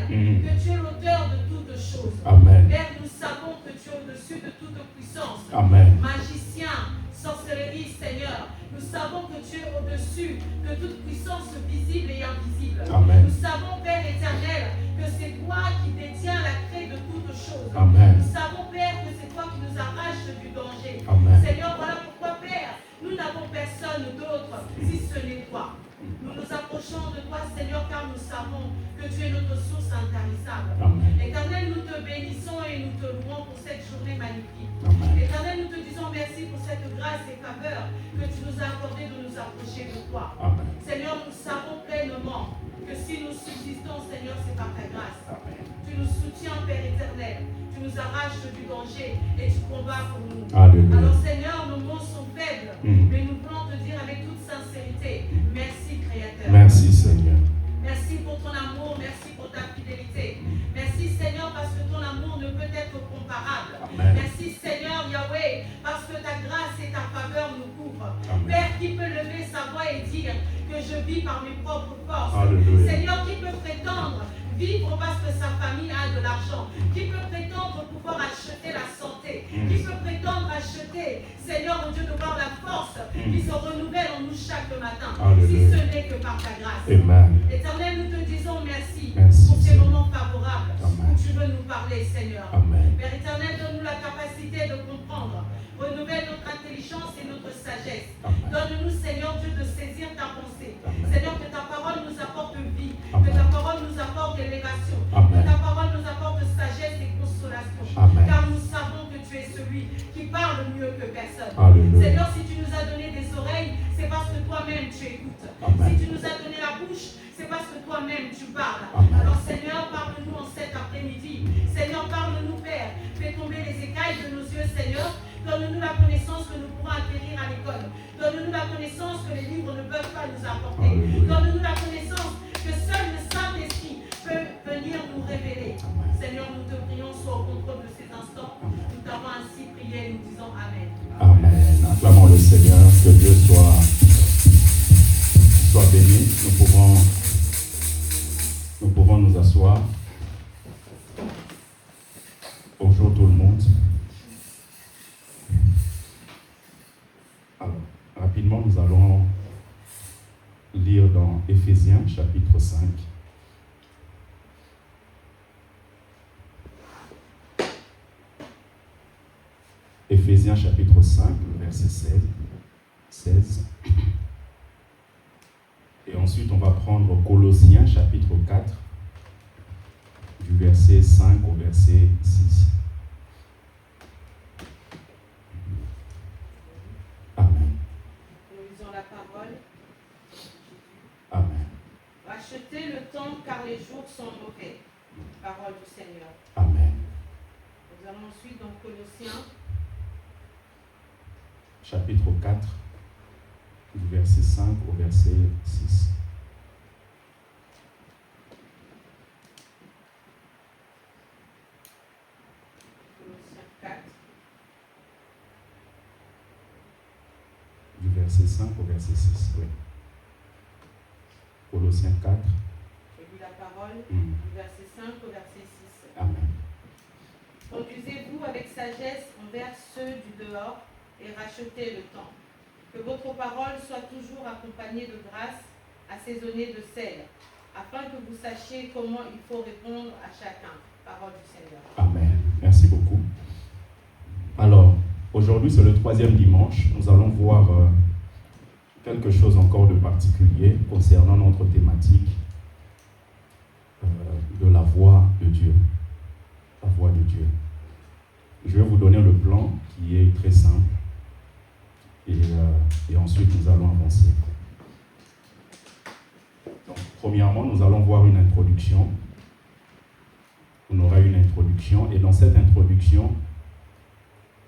que tu es l'auteur de toutes choses. Amen. Père, nous savons que tu es au-dessus de toute puissance. Amen. Magicien, sorcellerie, Seigneur, nous savons que tu es au-dessus de toute puissance visible et invisible. Amen. Nous savons, Père éternel, que c'est toi qui détiens la clé de toutes choses. Amen. Nous savons, Père, que c'est toi qui nous arraches du danger. Amen. Seigneur, voilà pourquoi, Père, nous n'avons personne d'autre si ce n'est toi. Nous nous approchons de toi, Seigneur, car nous savons que tu es notre source intarissable. Amen. Éternel, nous te bénissons et nous te louons pour cette journée magnifique. Amen. Éternel, nous te disons merci pour cette grâce et faveur que tu nous as accordé de nous approcher de toi. Amen. Seigneur, nous savons pleinement que si nous subsistons, Seigneur, c'est par ta grâce. Amen. Tu nous soutiens, Père éternel. Tu nous arraches du danger et tu combats pour nous. Alléluia. Alors, Seigneur, nos mots sont faibles, mais nous voulons te dire avec toute sincérité, merci, Créateur. Merci, Seigneur. Merci pour ton amour, merci pour ta fidélité. Merci, Seigneur, parce que ton amour ne peut être comparable. Amen. Merci, Seigneur Yahweh, parce que ta grâce et ta faveur nous couvrent. Amen. Père, qui peut lever sa voix et dire que je vis par mes propres forces? Alléluia. Seigneur, qui peut prétendre vivre parce que sa famille a de l'argent? Qui peut prétendre pouvoir acheter la santé? Qui peut prétendre acheter, Seigneur, mon Dieu, de voir la force qui se renouvelle en nous chaque matin? Alléluia. Si ce n'est que par ta grâce. Amen. Éternel, nous te disons merci, Merci, pour ces Seigneur. moments favorables Amen. où tu veux nous parler, Seigneur. Amen. Père éternel, donne-nous la capacité de comprendre. Renouvelle notre intelligence et notre sagesse. Amen. Donne-nous, Seigneur Dieu, de saisir ta pensée. Amen. Seigneur, que ta parole nous apporte vie. Amen. Que ta parole nous apporte élévation. Amen. Que ta parole nous apporte sagesse et consolation. Amen. Car nous savons que tu es celui qui parle mieux que personne. Alléluia. Seigneur, si tu nous as donné des oreilles, c'est parce que toi-même tu écoutes. Amen. Si tu nous as donné la bouche, c'est parce que toi-même tu parles. Amen. Alors Seigneur, parle-nous en cet après-midi. Seigneur, parle-nous, Père. Fais tomber les écailles de nos yeux, Seigneur. Donne-nous la connaissance que nous pourrons acquérir à l'école. Donne-nous la connaissance que les livres ne peuvent pas nous apporter. Alléluia. Donne-nous la connaissance que seul le Saint-Esprit peut venir nous révéler. Amen. Seigneur, nous te prions, sois au contrôle de ces instants. Nous t'avons ainsi prié et nous disons Amen. Amen. Acclamons le Seigneur. Que Dieu soit béni. Nous pouvons nous asseoir. Bonjour tout le monde. Alors, rapidement, nous allons lire dans Éphésiens chapitre 5. Éphésiens chapitre 5, verset 16. Et ensuite, on va prendre Colossiens chapitre 4, du verset 5 au verset 6. Amen. Nous lisons la parole. Amen. Rachetez le temps car les jours sont mauvais. Parole du Seigneur. Amen. Nous allons ensuite dans Colossiens. Chapitre 4, du verset 5 au verset 6. Colossiens 4. Du verset 5 au verset 6, oui. Colossiens 4. J'ai lu la parole Mm. du verset 5 au verset 6. Amen. Conduisez-vous avec sagesse envers ceux du dehors et rachetez le temps. Que votre parole soit toujours accompagnée de grâce, assaisonnée de sel, afin que vous sachiez comment il faut répondre à chacun. Parole du Seigneur. Amen. Merci beaucoup. Alors, aujourd'hui, c'est le 3e dimanche. Nous allons voir quelque chose encore de particulier concernant notre thématique de la voix de Dieu. La voix de Dieu. Je vais vous donner le plan qui est très simple et ensuite nous allons avancer. Donc, premièrement, nous allons voir une introduction. On aura une introduction et dans cette introduction,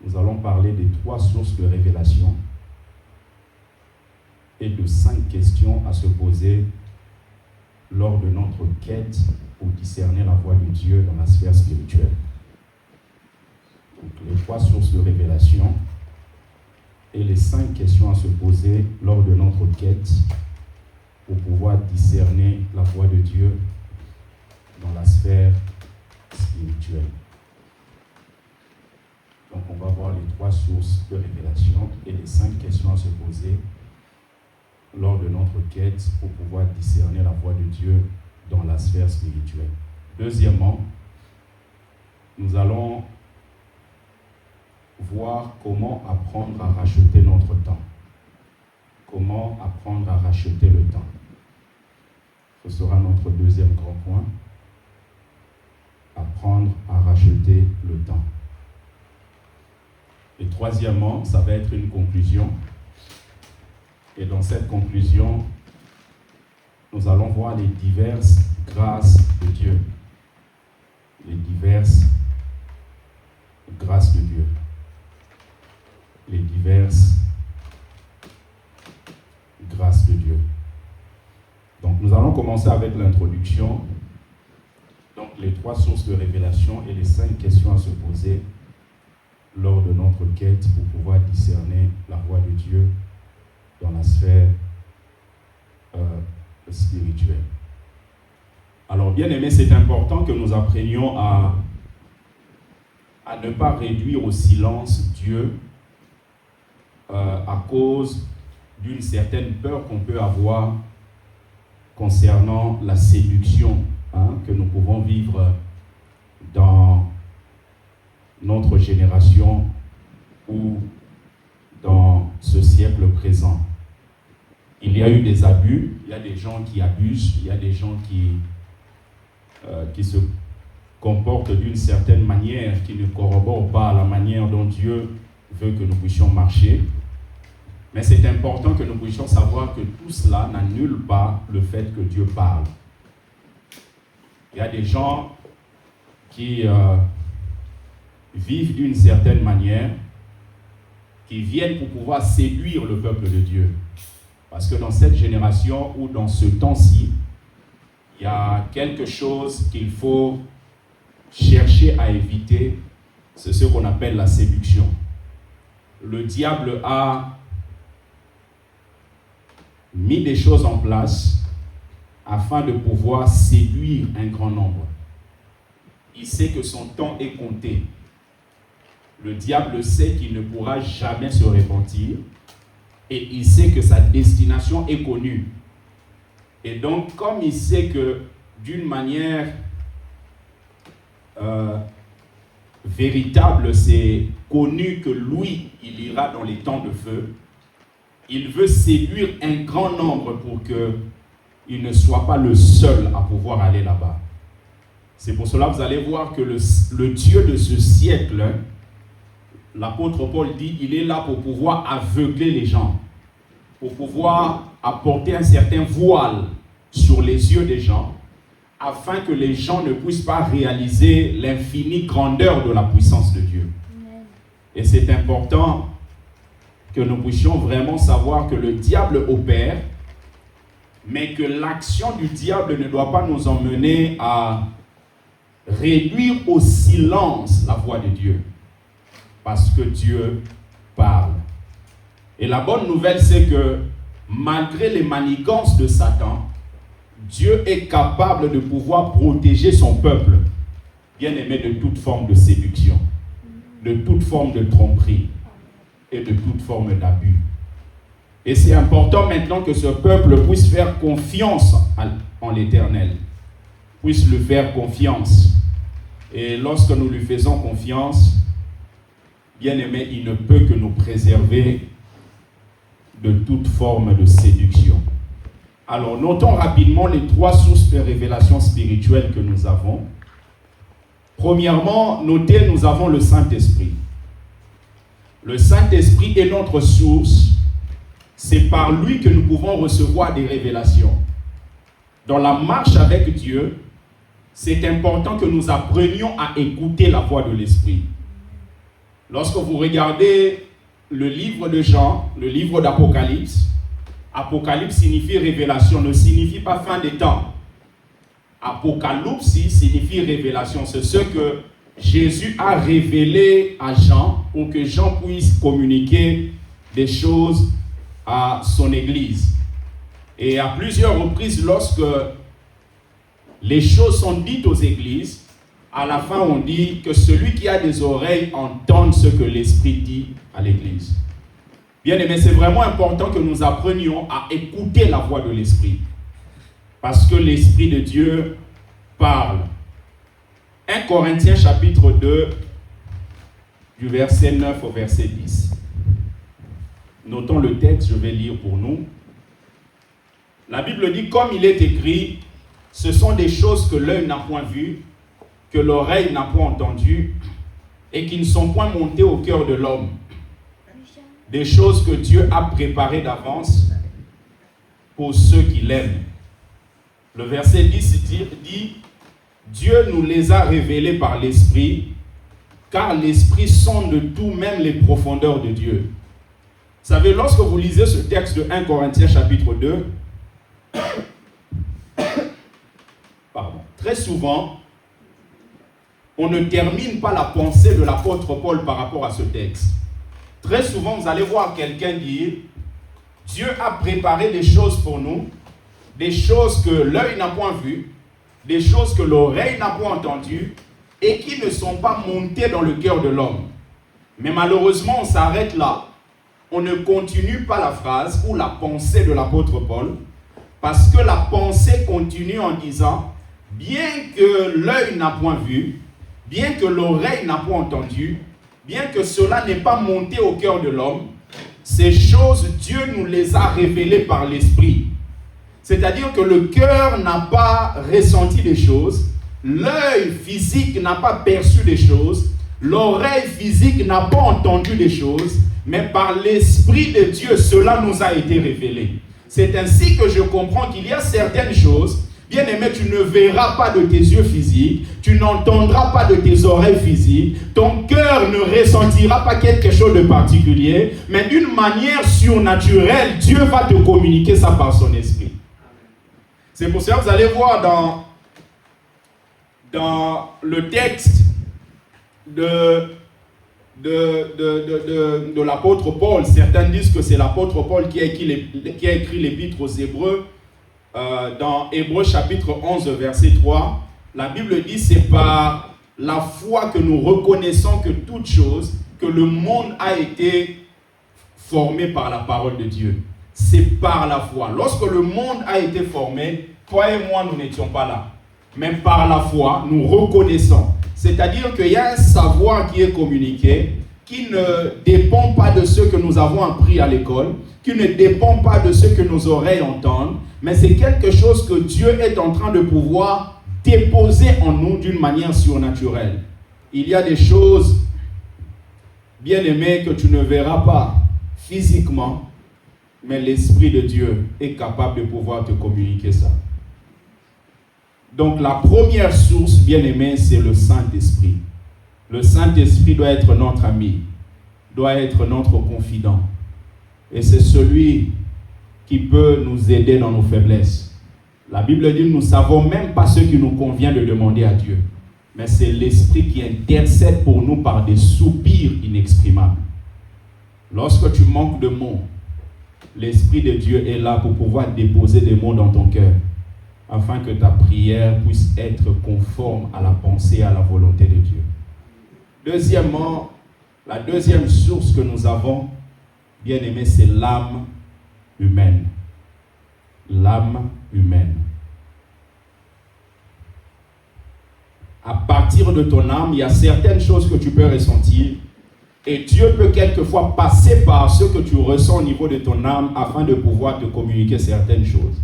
nous allons parler des 3 sources de révélation et de 5 questions à se poser lors de notre quête pour discerner la voix de Dieu dans la sphère spirituelle. Donc, les 3 sources de révélation et les 5 questions à se poser lors de notre quête pour pouvoir discerner la voix de Dieu dans la sphère sources de révélation et les 5 questions à se poser lors de notre quête pour pouvoir discerner la voix de Dieu dans la sphère spirituelle. Deuxièmement, nous allons voir comment apprendre à racheter notre temps. Comment apprendre à racheter le temps. Ce sera notre deuxième grand point. Apprendre à racheter le temps. Et troisièmement, ça va être une conclusion. Et dans cette conclusion, nous allons voir les diverses grâces de Dieu. Les diverses grâces de Dieu. Les diverses grâces de Dieu. Donc nous allons commencer avec l'introduction. Donc les 3 sources de révélation et les 5 questions à se poser lors de notre quête pour pouvoir discerner la voix de Dieu dans la sphère spirituelle. Alors bien aimé, c'est important que nous apprenions à ne pas réduire au silence Dieu à cause d'une certaine peur qu'on peut avoir concernant la séduction que nous pouvons vivre dans notre génération ou dans ce siècle présent. Il y a eu des abus, il y a des gens qui abusent, il y a des gens qui se comportent d'une certaine manière, qui ne corroborent pas la manière dont Dieu veut que nous puissions marcher. Mais c'est important que nous puissions savoir que tout cela n'annule pas le fait que Dieu parle. Il y a des gens qui vivent d'une certaine manière, qui viennent pour pouvoir séduire le peuple de Dieu. Parce que dans cette génération ou dans ce temps-ci, il y a quelque chose qu'il faut chercher à éviter, c'est ce qu'on appelle la séduction. Le diable a mis des choses en place afin de pouvoir séduire un grand nombre. Il sait que son temps est compté. Le diable sait qu'il ne pourra jamais se repentir et il sait que sa destination est connue. Et donc, comme il sait que d'une manière véritable, c'est connu que lui, il ira dans les temps de feu, il veut séduire un grand nombre pour qu'il ne soit pas le seul à pouvoir aller là-bas. C'est pour cela que vous allez voir que le Dieu de ce siècle, l'apôtre Paul dit, il est là pour pouvoir aveugler les gens, pour pouvoir apporter un certain voile sur les yeux des gens, afin que les gens ne puissent pas réaliser l'infinie grandeur de la puissance de Dieu. Amen. Et c'est important que nous puissions vraiment savoir que le diable opère, mais que l'action du diable ne doit pas nous emmener à réduire au silence la voix de Dieu. Parce que Dieu parle. Et la bonne nouvelle, c'est que malgré les manigances de Satan, Dieu est capable de pouvoir protéger son peuple, bien aimé, de toute forme de séduction, de toute forme de tromperie et de toute forme d'abus. Et c'est important maintenant que ce peuple puisse faire confiance en l'Éternel, puisse lui faire confiance. Et lorsque nous lui faisons confiance, bien aimé, il ne peut que nous préserver de toute forme de séduction. Alors, notons rapidement les 3 sources de révélation spirituelle que nous avons. Premièrement, notez, nous avons le Saint-Esprit. Le Saint-Esprit est notre source. C'est par lui que nous pouvons recevoir des révélations. Dans la marche avec Dieu, c'est important que nous apprenions à écouter la voix de l'Esprit. Lorsque vous regardez le livre de Jean, le livre d'Apocalypse, Apocalypse signifie révélation, ne signifie pas fin des temps. Apocalypse signifie révélation. C'est ce que Jésus a révélé à Jean pour que Jean puisse communiquer des choses à son église. Et à plusieurs reprises, lorsque les choses sont dites aux églises, à la fin on dit que celui qui a des oreilles entende ce que l'Esprit dit à l'Église. Bien aimé, c'est vraiment important que nous apprenions à écouter la voix de l'Esprit. Parce que l'Esprit de Dieu parle. 1 Corinthiens chapitre 2, du verset 9 au verset 10. Notons le texte, je vais lire pour nous. La Bible dit, comme il est écrit, ce sont des choses que l'œil n'a point vues, que l'oreille n'a point entendues, et qui ne sont point montées au cœur de l'homme. Des choses que Dieu a préparées d'avance pour ceux qui l'aiment. Le verset 10 dit, Dieu nous les a révélées par l'Esprit, car l'Esprit sonde tout, même les profondeurs de Dieu. Vous savez, lorsque vous lisez ce texte de 1 Corinthiens chapitre 2, très souvent, on ne termine pas la pensée de l'apôtre Paul par rapport à ce texte. Très souvent, vous allez voir quelqu'un dire, Dieu a préparé des choses pour nous, des choses que l'œil n'a point vues, des choses que l'oreille n'a point entendues, et qui ne sont pas montées dans le cœur de l'homme. Mais malheureusement, on s'arrête là. On ne continue pas la phrase ou la pensée de l'apôtre Paul, parce que la pensée continue en disant, bien que l'œil n'a point vu, bien que l'oreille n'a point entendu, bien que cela n'ait pas monté au cœur de l'homme, ces choses, Dieu nous les a révélées par l'Esprit. C'est-à-dire que le cœur n'a pas ressenti des choses, l'œil physique n'a pas perçu des choses, l'oreille physique n'a pas entendu des choses, mais par l'Esprit de Dieu, cela nous a été révélé. C'est ainsi que je comprends qu'il y a certaines choses, bien aimé, tu ne verras pas de tes yeux physiques, tu n'entendras pas de tes oreilles physiques, ton cœur ne ressentira pas quelque chose de particulier, mais d'une manière surnaturelle, Dieu va te communiquer ça par son esprit. C'est pour ça que vous allez voir dans le texte de l'apôtre Paul, certains disent que c'est l'apôtre Paul qui a écrit l'épître aux Hébreux. Dans Hébreux chapitre 11 verset 3, la Bible dit, c'est par la foi que nous reconnaissons que toute chose, que le monde a été formé par la parole de Dieu. C'est par la foi. Lorsque le monde a été formé, toi et moi, nous n'étions pas là. Mais par la foi, nous reconnaissons. C'est-à-dire qu'il y a un savoir qui est communiqué, qui ne dépend pas de ce que nous avons appris à l'école, qui ne dépend pas de ce que nos oreilles entendent, mais c'est quelque chose que Dieu est en train de pouvoir déposer en nous d'une manière surnaturelle. Il y a des choses, bien aimées, que tu ne verras pas physiquement, mais l'Esprit de Dieu est capable de pouvoir te communiquer ça. Donc la première source, bien aimée, c'est le Saint-Esprit. Le Saint-Esprit doit être notre ami, doit être notre confident. Et c'est celui qui peut nous aider dans nos faiblesses. La Bible dit, nous ne savons même pas ce qu'il nous convient de demander à Dieu. Mais c'est l'Esprit qui intercède pour nous par des soupirs inexprimables. Lorsque tu manques de mots, l'Esprit de Dieu est là pour pouvoir déposer des mots dans ton cœur, afin que ta prière puisse être conforme à la pensée et à la volonté de Dieu. Deuxièmement, la deuxième source que nous avons, bien aimé, c'est l'âme humaine. L'âme humaine. À partir de ton âme, il y a certaines choses que tu peux ressentir et Dieu peut quelquefois passer par ce que tu ressens au niveau de ton âme afin de pouvoir te communiquer certaines choses.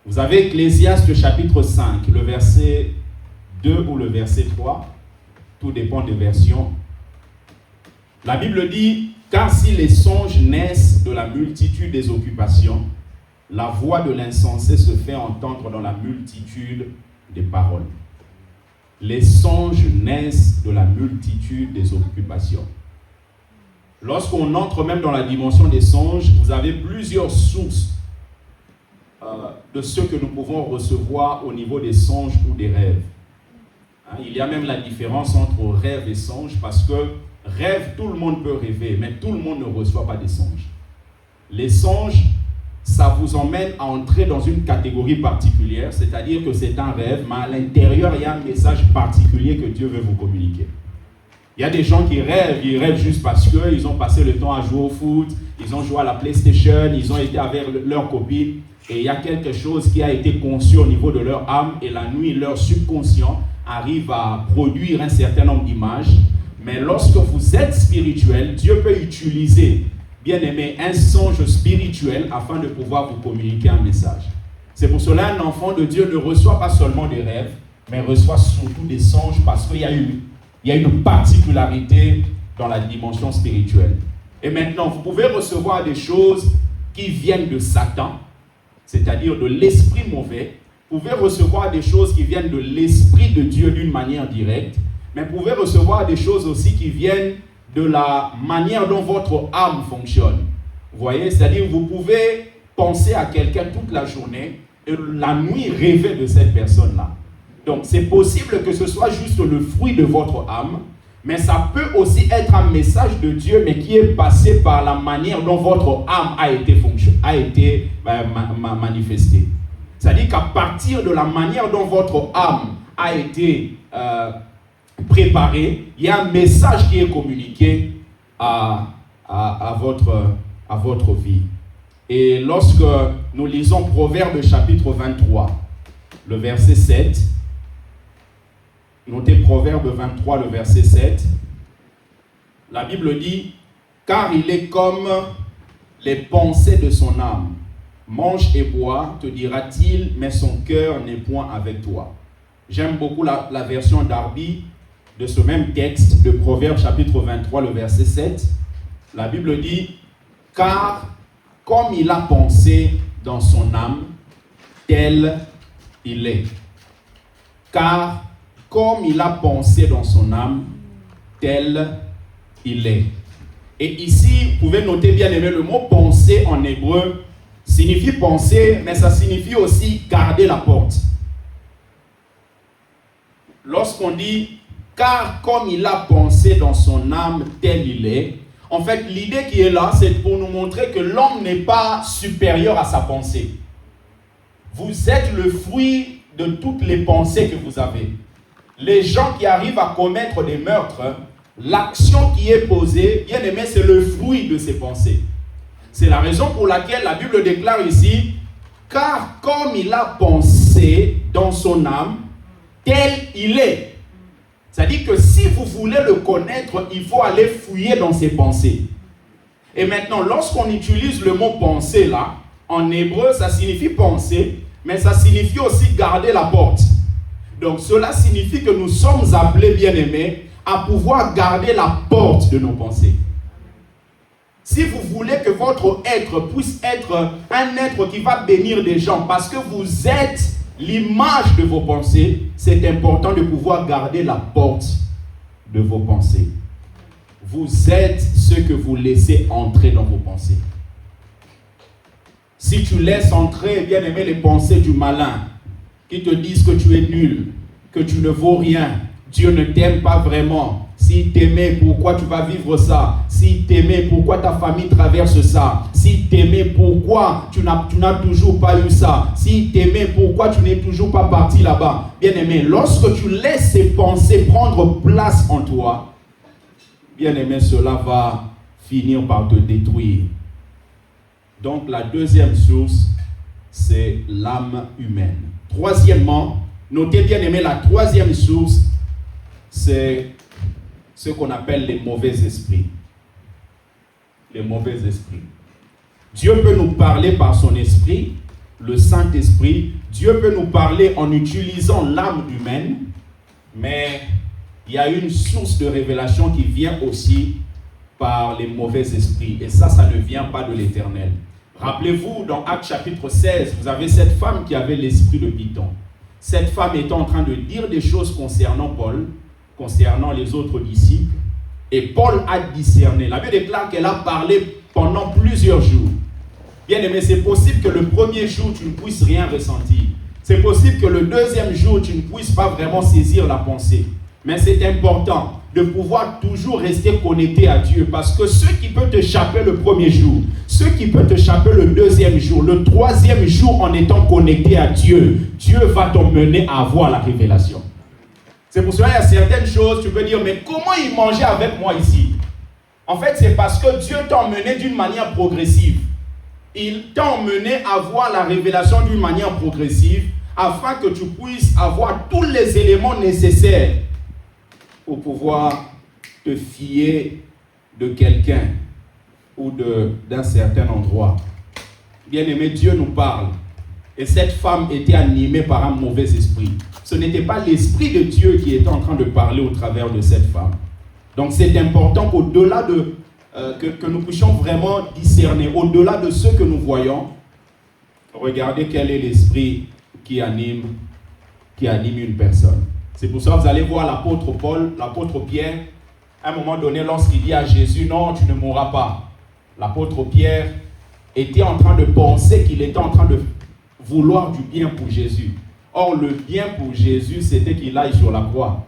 Vous avez Ecclésiaste chapitre 5, le verset 2 ou le verset 3, tout dépend des versions. La Bible dit, car si les songes naissent de la multitude des occupations, la voix de l'insensé se fait entendre dans la multitude des paroles. Les songes naissent de la multitude des occupations. Lorsqu'on entre même dans la dimension des songes, vous avez plusieurs sources de ce que nous pouvons recevoir au niveau des songes ou des rêves. Il y a même la différence entre rêve et songe, parce que rêve, tout le monde peut rêver, mais tout le monde ne reçoit pas des songes. Les songes, ça vous emmène à entrer dans une catégorie particulière, c'est-à-dire que c'est un rêve, mais à l'intérieur, il y a un message particulier que Dieu veut vous communiquer. Il y a des gens qui rêvent, ils rêvent juste parce qu'ils ont passé le temps à jouer au foot, ils ont joué à la PlayStation, ils ont été avec leurs copines, et il y a quelque chose qui a été conçu au niveau de leur âme, et la nuit, leur subconscient arrive à produire un certain nombre d'images. Mais lorsque vous êtes spirituel, Dieu peut utiliser, bien aimé, un songe spirituel afin de pouvoir vous communiquer un message. C'est pour cela qu'un enfant de Dieu ne reçoit pas seulement des rêves, mais reçoit surtout des songes parce qu'il y a une particularité dans la dimension spirituelle. Et maintenant, vous pouvez recevoir des choses qui viennent de Satan, c'est-à-dire de l'esprit mauvais. Vous pouvez recevoir des choses qui viennent de l'esprit de Dieu d'une manière directe, mais vous pouvez recevoir des choses aussi qui viennent de la manière dont votre âme fonctionne. Vous voyez, c'est-à-dire vous pouvez penser à quelqu'un toute la journée et la nuit rêver de cette personne-là. Donc c'est possible que ce soit juste le fruit de votre âme, mais ça peut aussi être un message de Dieu, mais qui est passé par la manière dont votre âme a été manifestée. C'est-à-dire qu'à partir de la manière dont votre âme a été préparée, il y a un message qui est communiqué à votre vie. Et lorsque nous lisons Proverbes chapitre 23, le verset 7, notez Proverbe 23, le verset 7. La Bible dit, « Car il est comme les pensées de son âme. Mange et bois, te dira-t-il, mais son cœur n'est point avec toi. » J'aime beaucoup la version Darby de ce même texte de Proverbe chapitre 23, le verset 7. La Bible dit, « Car comme il a pensé dans son âme, tel il est. » Car comme il a pensé dans son âme, tel il est. Et ici, vous pouvez noter bien aimé, le mot penser en hébreu signifie penser, mais ça signifie aussi garder la porte. Lorsqu'on dit car comme il a pensé dans son âme, tel il est, en fait, l'idée qui est là, c'est pour nous montrer que l'homme n'est pas supérieur à sa pensée. Vous êtes le fruit de toutes les pensées que vous avez. Les gens qui arrivent à commettre des meurtres, l'action qui est posée, bien aimé, c'est le fruit de ces pensées. C'est la raison pour laquelle la Bible déclare ici, car comme il a pensé dans son âme, tel il est. C'est-à-dire que si vous voulez le connaître, il faut aller fouiller dans ses pensées. Et maintenant, lorsqu'on utilise le mot penser là, en hébreu, ça signifie penser, mais ça signifie aussi garder la porte. Donc cela signifie que nous sommes appelés, bien-aimés, à pouvoir garder la porte de nos pensées. Si vous voulez que votre être puisse être un être qui va bénir des gens parce que vous êtes l'image de vos pensées, c'est important de pouvoir garder la porte de vos pensées. Vous êtes ce que vous laissez entrer dans vos pensées. Si tu laisses entrer, bien aimé, les pensées du malin, qui te disent que tu es nul, que tu ne vaux rien, Dieu ne t'aime pas vraiment. S'il t'aimait, pourquoi tu vas vivre ça? S'il t'aimait, pourquoi ta famille traverse ça? S'il t'aimait, pourquoi tu n'as toujours pas eu ça? S'il t'aimait, pourquoi tu n'es toujours pas parti là-bas? Bien aimé, lorsque tu laisses ces pensées prendre place en toi, bien aimé, cela va finir par te détruire. Donc la deuxième source, c'est l'âme humaine. Troisièmement, notez bien aimé, la troisième source, c'est ce qu'on appelle les mauvais esprits. Les mauvais esprits. Dieu peut nous parler par son esprit, le Saint-Esprit. Dieu peut nous parler en utilisant l'âme humaine, mais il y a une source de révélation qui vient aussi par les mauvais esprits. Et ça ne vient pas de l'Éternel. Rappelez-vous, dans Actes chapitre 16, vous avez cette femme qui avait l'esprit de Python. Cette femme était en train de dire des choses concernant Paul, concernant les autres disciples, et Paul a discerné. La Bible déclare qu'elle a parlé pendant plusieurs jours. Bien aimé, c'est possible que le premier jour, tu ne puisses rien ressentir. C'est possible que le deuxième jour, tu ne puisses pas vraiment saisir la pensée. Mais c'est important de pouvoir toujours rester connecté à Dieu, parce que ce qui peut te choper le premier jour, ce qui peut te choper le deuxième jour, le troisième jour en étant connecté à Dieu, Dieu va t'emmener à avoir la révélation. C'est pour cela qu'il y a certaines choses, tu peux dire, mais comment il mangeait avec moi ici? En fait, c'est parce que Dieu t'a emmené d'une manière progressive. Il t'a emmené à voir la révélation d'une manière progressive, afin que tu puisses avoir tous les éléments nécessaires pour pouvoir te fier de quelqu'un ou d'un certain endroit. Bien-aimé, Dieu nous parle. Et cette femme était animée par un mauvais esprit. Ce n'était pas l'esprit de Dieu qui était en train de parler au travers de cette femme. Donc c'est important qu'au-delà de que nous puissions vraiment discerner, au-delà de ce que nous voyons, regardez quel est l'esprit qui anime une personne. C'est pour ça que vous allez voir l'apôtre Paul, l'apôtre Pierre, à un moment donné, lorsqu'il dit à Jésus, non, tu ne mourras pas. L'apôtre Pierre était en train de penser qu'il était en train de vouloir du bien pour Jésus. Or, le bien pour Jésus, c'était qu'il aille sur la croix.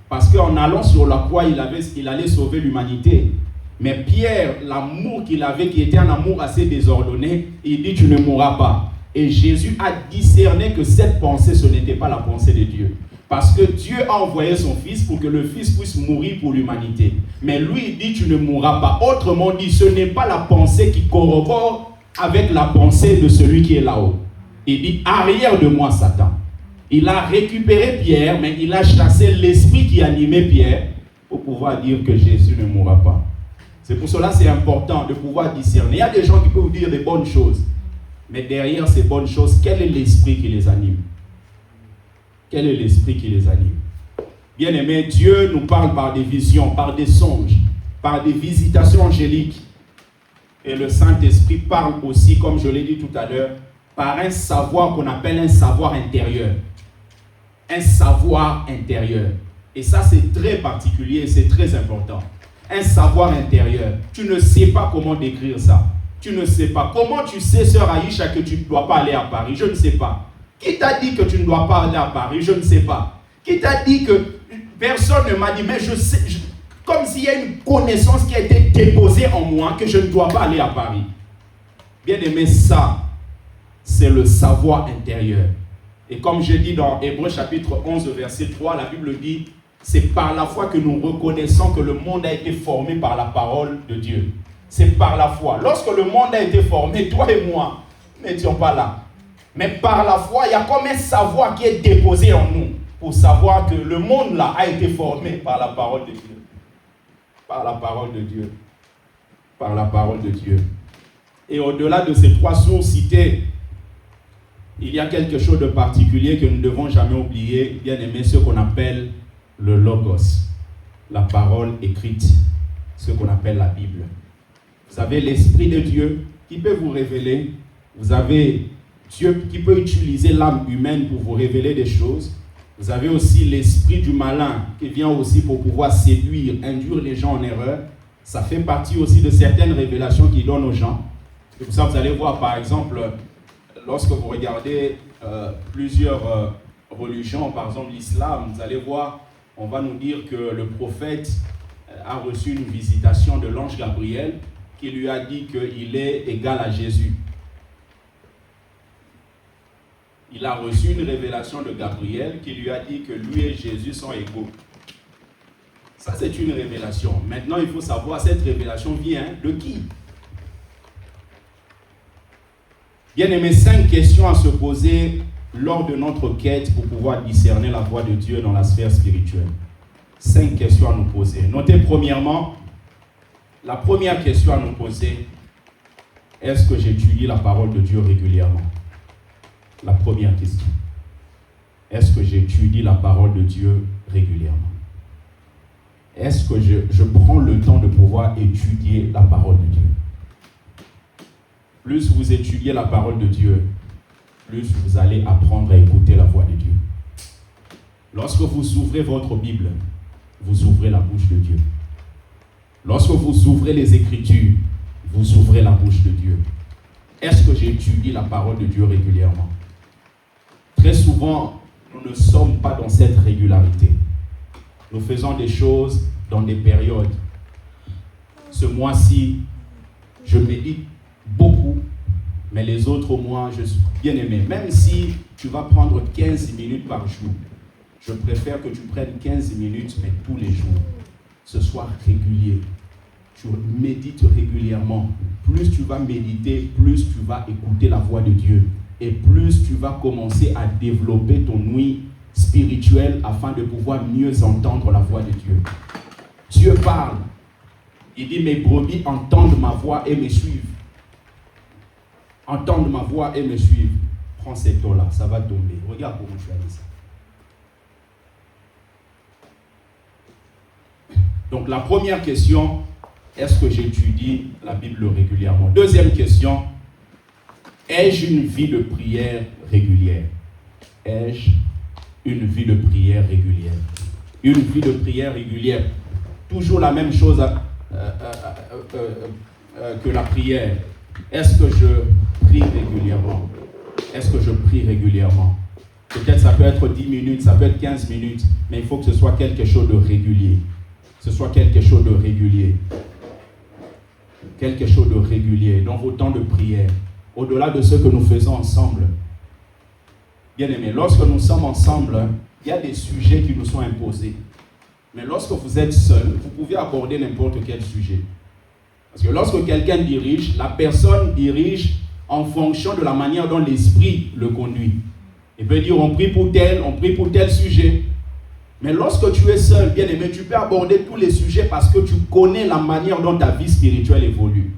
Parce qu'en allant sur la croix, il allait sauver l'humanité. Mais Pierre, l'amour qu'il avait, qui était un amour assez désordonné, il dit, tu ne mourras pas. Et Jésus a discerné que cette pensée, ce n'était pas la pensée de Dieu. Parce que Dieu a envoyé son Fils pour que le Fils puisse mourir pour l'humanité. Mais lui, il dit, tu ne mourras pas. Autrement dit, ce n'est pas la pensée qui corrobore avec la pensée de celui qui est là-haut. Il dit, arrière de moi, Satan. Il a récupéré Pierre, mais il a chassé l'esprit qui animait Pierre pour pouvoir dire que Jésus ne mourra pas. C'est pour cela que c'est important de pouvoir discerner. Il y a des gens qui peuvent vous dire des bonnes choses. Mais derrière ces bonnes choses, quel est l'esprit qui les anime? Quel est l'esprit qui les anime? Bien-aimé, Dieu nous parle par des visions, par des songes, par des visitations angéliques. Et le Saint-Esprit parle aussi, comme je l'ai dit tout à l'heure, par un savoir qu'on appelle un savoir intérieur. Un savoir intérieur. Et ça, c'est très particulier, c'est très important. Un savoir intérieur. Tu ne sais pas comment décrire ça. Tu ne sais pas. Comment tu sais, sœur Aïcha, que tu ne dois pas aller à Paris? Je ne sais pas. Qui t'a dit que tu ne dois pas aller à Paris? Je ne sais pas. Qui t'a dit que... Personne ne m'a dit, mais je sais... Comme s'il y a une connaissance qui a été déposée en moi que je ne dois pas aller à Paris. Bien aimé, ça, c'est le savoir intérieur. Et comme je dis dans Hébreux chapitre 11, verset 3, la Bible dit, c'est par la foi que nous reconnaissons que le monde a été formé par la parole de Dieu. C'est par la foi. Lorsque le monde a été formé, toi et moi, nous n'étions pas là. Mais par la foi, il y a comme un savoir qui est déposé en nous pour savoir que le monde là a été formé par la parole de Dieu. Par la parole de Dieu. Par la parole de Dieu. Et au-delà de ces trois sources citées, il y a quelque chose de particulier que nous ne devons jamais oublier, bien aimé, ce qu'on appelle le Logos, la parole écrite, ce qu'on appelle la Bible. Vous avez l'Esprit de Dieu qui peut vous révéler. Vous avez Dieu qui peut utiliser l'âme humaine pour vous révéler des choses. Vous avez aussi l'esprit du malin qui vient aussi pour pouvoir séduire, induire les gens en erreur. Ça fait partie aussi de certaines révélations qu'il donne aux gens. C'est pour ça que vous allez voir, par exemple, lorsque vous regardez plusieurs religions, par exemple l'islam, vous allez voir, on va nous dire que le prophète a reçu une visitation de l'ange Gabriel qui lui a dit qu'il est égal à Jésus. Il a reçu une révélation de Gabriel qui lui a dit que lui et Jésus sont égaux. Ça, c'est une révélation. Maintenant, il faut savoir, cette révélation vient de qui? Bien aimé, 5 questions à se poser lors de notre quête pour pouvoir discerner la voix de Dieu dans la sphère spirituelle. 5 questions à nous poser. Notez premièrement, la première question à nous poser, est-ce que j'étudie la parole de Dieu régulièrement? La première question. Est-ce que j'étudie la parole de Dieu régulièrement? Est-ce que je prends le temps de pouvoir étudier la parole de Dieu? Plus vous étudiez la parole de Dieu, plus vous allez apprendre à écouter la voix de Dieu. Lorsque vous ouvrez votre Bible, vous ouvrez la bouche de Dieu. Lorsque vous ouvrez les Écritures, vous ouvrez la bouche de Dieu. Est-ce que j'étudie la parole de Dieu régulièrement? Très souvent, nous ne sommes pas dans cette régularité. Nous faisons des choses dans des périodes. Ce mois-ci, je médite beaucoup, mais les autres mois, je suis bien aimé. Même si tu vas prendre 15 minutes par jour, je préfère que tu prennes 15 minutes, mais tous les jours. Ce soit régulier. Tu médites régulièrement. Plus tu vas méditer, plus tu vas écouter la voix de Dieu. Et plus tu vas commencer à développer ton ouïe spirituelle afin de pouvoir mieux entendre la voix de Dieu. Dieu parle. Il dit, mes brebis entendent ma voix et me suivent. Entendent ma voix et me suivent. Prends cette eau-là, ça va tomber. Regarde comment tu as dit ça. Donc la première question, est-ce que j'étudie la Bible régulièrement? Deuxième question, ai-je une vie de prière régulière? Ai-je une vie de prière régulière? Une vie de prière régulière. Toujours la même chose que la prière. Est-ce que je prie régulièrement? Est-ce que je prie régulièrement? Peut-être ça peut être 10 minutes, ça peut être 15 minutes, mais il faut que ce soit quelque chose de régulier. Ce soit quelque chose de régulier. Quelque chose de régulier dans vos temps de prière. Au-delà de ce que nous faisons ensemble. Bien aimé, lorsque nous sommes ensemble, il y a des sujets qui nous sont imposés. Mais lorsque vous êtes seul, vous pouvez aborder n'importe quel sujet. Parce que lorsque quelqu'un dirige, la personne dirige en fonction de la manière dont l'esprit le conduit. Il peut dire on prie pour tel sujet. Mais lorsque tu es seul, bien aimé, tu peux aborder tous les sujets parce que tu connais la manière dont ta vie spirituelle évolue.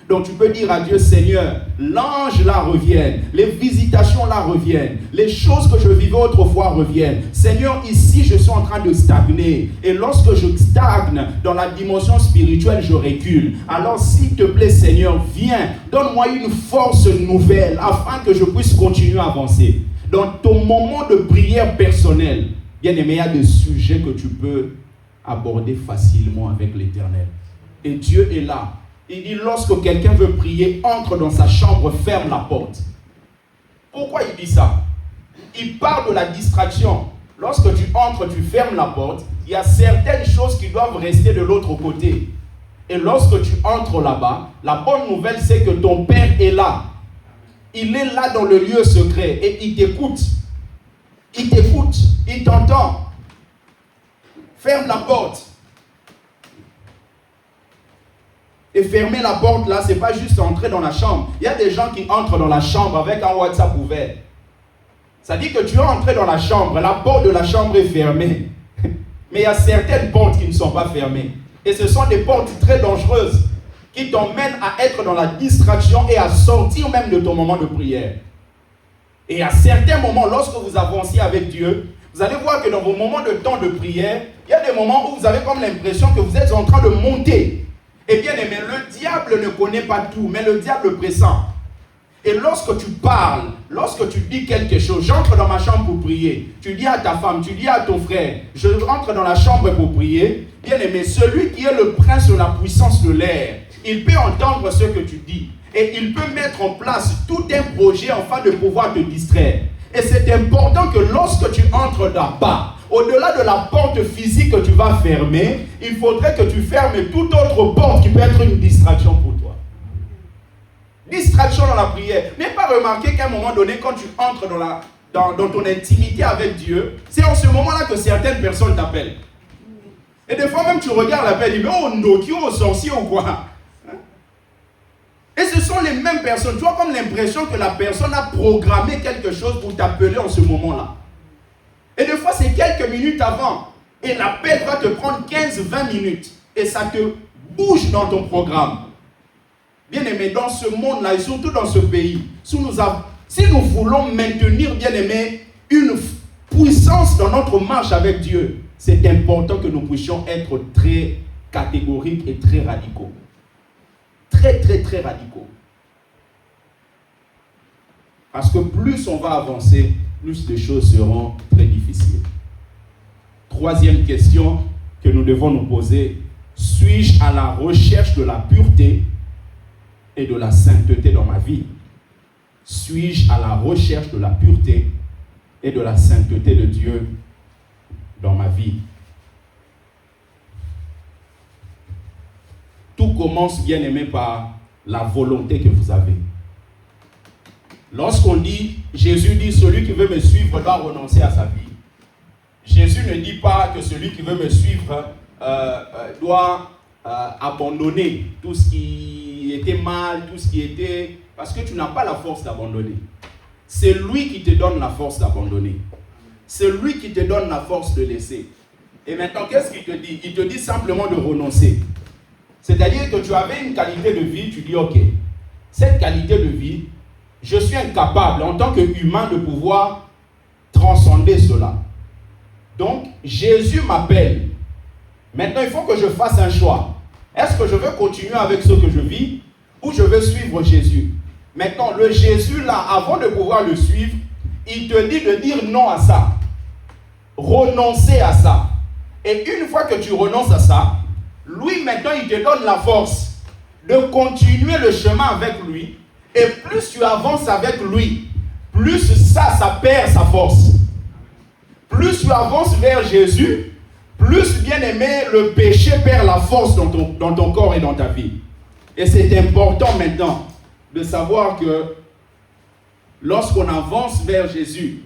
Donc tu peux dire à Dieu, Seigneur, l'ange là revienne, les visitations là reviennent, les choses que je vivais autrefois reviennent. Seigneur, ici je suis en train de stagner. Et lorsque je stagne dans la dimension spirituelle, je recule. Alors s'il te plaît, Seigneur, viens, donne-moi une force nouvelle afin que je puisse continuer à avancer. Dans ton moment de prière personnelle, bien aimé, il y a des sujets que tu peux aborder facilement avec l'Éternel. Et Dieu est là. Il dit, lorsque quelqu'un veut prier, entre dans sa chambre, ferme la porte. Pourquoi il dit ça? Il parle de la distraction. Lorsque tu entres, tu fermes la porte. Il y a certaines choses qui doivent rester de l'autre côté. Et lorsque tu entres là-bas, la bonne nouvelle, c'est que ton Père est là. Il est là dans le lieu secret et il t'écoute. Il t'écoute, il t'entend. Ferme la porte. Et fermer la porte là, c'est pas juste entrer dans la chambre. Il y a des gens qui entrent dans la chambre avec un WhatsApp ouvert. Ça dit que tu es entré dans la chambre, la porte de la chambre est fermée. Mais il y a certaines portes qui ne sont pas fermées. Et ce sont des portes très dangereuses qui t'emmènent à être dans la distraction et à sortir même de ton moment de prière. Et à certains moments, lorsque vous avancez avec Dieu, vous allez voir que dans vos moments de temps de prière, il y a des moments où vous avez comme l'impression que vous êtes en train de monter. Et bien aimé, le diable ne connaît pas tout, mais le diable pressent. Et lorsque tu parles, lorsque tu dis quelque chose, j'entre dans ma chambre pour prier, tu dis à ta femme, tu dis à ton frère, je rentre dans la chambre pour prier, bien aimé, celui qui est le prince de la puissance de l'air, il peut entendre ce que tu dis. Et il peut mettre en place tout un projet afin de pouvoir te distraire. Et c'est important que lorsque tu entres là-bas, au-delà de la porte physique que tu vas fermer, il faudrait que tu fermes toute autre porte qui peut être une distraction pour toi. Distraction dans la prière. N'aie pas remarqué qu'à un moment donné, quand tu entres dans ton intimité avec Dieu, c'est en ce moment-là que certaines personnes t'appellent. Et des fois même tu regardes l'appel et tu dis, oh Noki, oh sorcier ou quoi? Et ce sont les mêmes personnes. Tu as comme l'impression que la personne a programmé quelque chose pour t'appeler en ce moment-là. Et des fois, c'est quelques minutes avant. Et l'appel va te prendre 15-20 minutes. Et ça te bouge dans ton programme. Bien aimé, dans ce monde-là, et surtout dans ce pays, si nous voulons maintenir, bien aimé, une puissance dans notre marche avec Dieu, c'est important que nous puissions être très catégoriques et très radicaux. Très, très, très radicaux. Parce que plus on va avancer, plus les choses seront très difficiles. Troisième question que nous devons nous poser, suis-je à la recherche de la pureté et de la sainteté dans ma vie? Suis-je à la recherche de la pureté et de la sainteté de Dieu dans ma vie? commence, bien aimé, par la volonté que vous avez. Lorsqu'on dit, Jésus dit, celui qui veut me suivre doit renoncer à sa vie. Jésus ne dit pas que celui qui veut me suivre doit abandonner tout ce qui était mal, tout ce qui était... Parce que tu n'as pas la force d'abandonner. C'est lui qui te donne la force d'abandonner. C'est lui qui te donne la force de laisser. Et maintenant, qu'est-ce qu'il te dit? Il te dit simplement de renoncer. C'est-à-dire que tu avais une qualité de vie, tu dis, ok, cette qualité de vie, je suis incapable en tant qu'humain de pouvoir transcender cela. Donc, Jésus m'appelle. Maintenant, il faut que je fasse un choix. Est-ce que je veux continuer avec ce que je vis ou je veux suivre Jésus? Maintenant, le Jésus là, avant de pouvoir le suivre, il te dit de dire non à ça. Renoncer à ça. Et une fois que tu renonces à ça, lui maintenant, il te donne la force de continuer le chemin avec lui. Et plus tu avances avec lui, plus ça perd sa force. Plus tu avances vers Jésus, plus, bien aimé, le péché perd la force dans ton corps et dans ta vie. Et c'est important maintenant de savoir que lorsqu'on avance vers Jésus,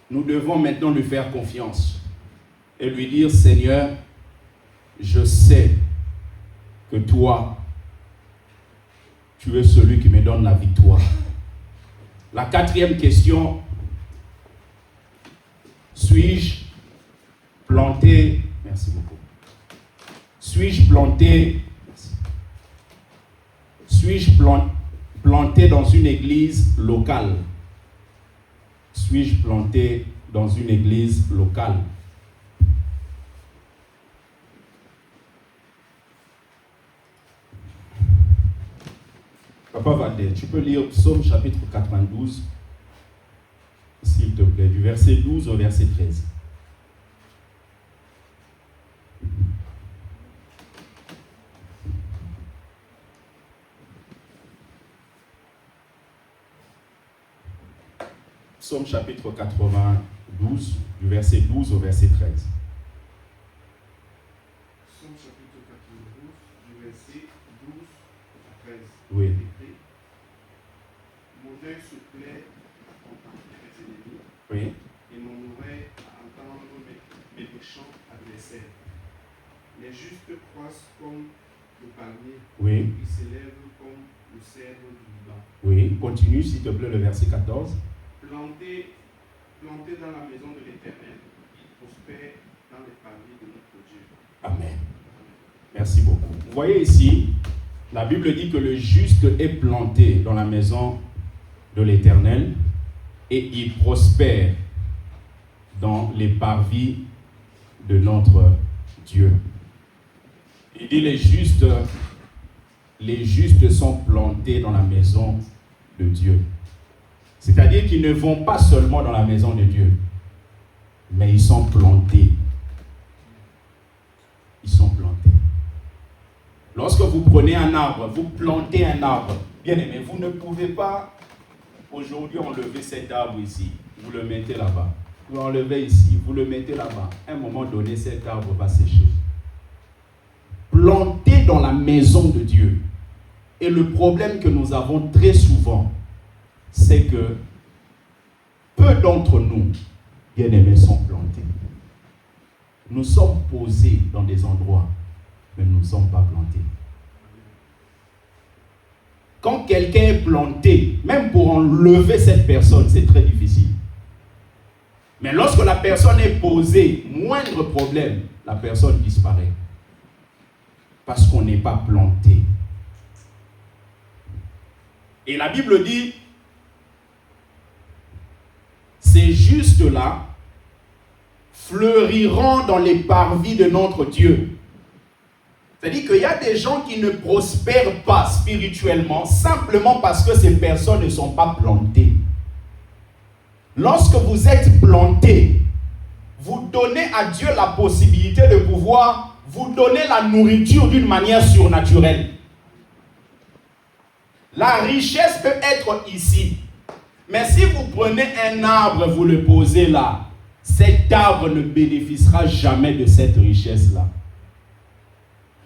nous devons maintenant lui faire confiance et lui dire, Seigneur, je sais que toi, tu es celui qui me donne la victoire. La quatrième question, suis-je planté, merci beaucoup, suis-je planté dans une église locale? Suis-je planté dans une église locale? Papa Valder, tu peux lire Psaume chapitre 92, s'il te plaît, du verset 12 au verset 13. Psaume chapitre 92, du verset 12 au verset 13. Psaume chapitre 92, du verset 12 à 13. Oui. Écrit, mon œil se plaît à contempler mes ennemis, Oui. et mon oreille à entendre mes méchants adversaires. Les justes croissent comme le palmier, Oui. ils s'élèvent comme le cèdre du Liban. Oui. Continue, s'il te plaît, le verset 14. Plantés dans la maison de l'Éternel, ils prospèrent dans les parvis de notre Dieu. Amen. Merci beaucoup. Vous voyez ici, la Bible dit que le juste est planté dans la maison de l'Éternel et il prospère dans les parvis de notre Dieu. Il dit les justes sont plantés dans la maison de Dieu. C'est-à-dire qu'ils ne vont pas seulement dans la maison de Dieu, mais ils sont plantés. Ils sont plantés. Lorsque vous prenez un arbre, vous plantez un arbre, bien aimé, vous ne pouvez pas aujourd'hui enlever cet arbre ici, vous le mettez là-bas. Vous l'enlevez ici, vous le mettez là-bas. À un moment donné, cet arbre va sécher. Planté dans la maison de Dieu. Et le problème que nous avons très souvent, c'est que peu d'entre nous, bien-aimés, sont plantés. Nous sommes posés dans des endroits, mais nous ne sommes pas plantés. Quand quelqu'un est planté, même pour enlever cette personne, c'est très difficile. Mais lorsque la personne est posée, moindre problème, la personne disparaît. Parce qu'on n'est pas planté. Et la Bible dit, ces justes-là fleuriront dans les parvis de notre Dieu. C'est-à-dire qu'il y a des gens qui ne prospèrent pas spirituellement simplement parce que ces personnes ne sont pas plantées. Lorsque vous êtes planté, vous donnez à Dieu la possibilité de pouvoir vous donner la nourriture d'une manière surnaturelle. La richesse peut être ici. Mais si vous prenez un arbre, vous le posez là, cet arbre ne bénéficiera jamais de cette richesse-là.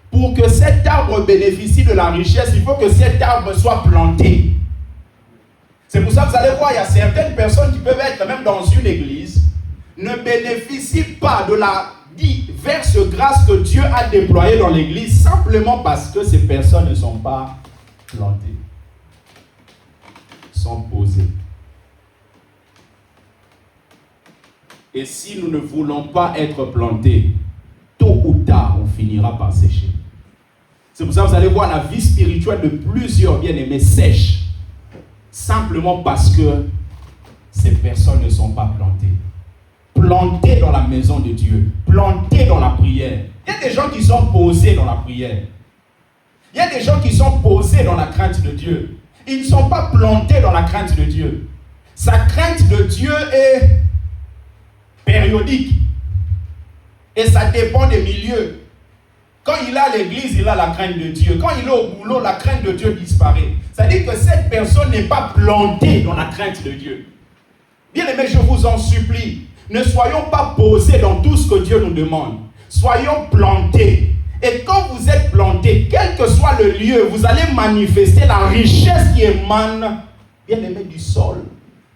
Pour pour que cet arbre bénéficie de la richesse, il faut que cet arbre soit planté. C'est pour ça que vous allez voir, il y a certaines personnes qui peuvent être même dans une église, ne bénéficient pas de la diverse grâce que Dieu a déployée dans l'église, simplement parce que ces personnes ne sont pas plantées, sont posées. Et si nous ne voulons pas être plantés, tôt ou tard, on finira par sécher. C'est pour ça que vous allez voir la vie spirituelle de plusieurs bien-aimés sèche. Simplement parce que ces personnes ne sont pas plantées. Plantées dans la maison de Dieu. Plantées dans la prière. Il y a des gens qui sont posés dans la prière. Il y a des gens qui sont posés dans la crainte de Dieu. Ils ne sont pas plantés dans la crainte de Dieu. Sa crainte de Dieu est périodique. Et ça dépend des milieux. Quand il est à l'église, il a la crainte de Dieu. Quand il est au boulot, la crainte de Dieu disparaît. Ça veut dire que cette personne n'est pas plantée dans la crainte de Dieu. Bien aimés, je vous en supplie, ne soyons pas posés dans tout ce que Dieu nous demande. Soyons plantés. Et quand vous êtes plantés, quel que soit le lieu, vous allez manifester la richesse qui émane, bien aimés, du sol.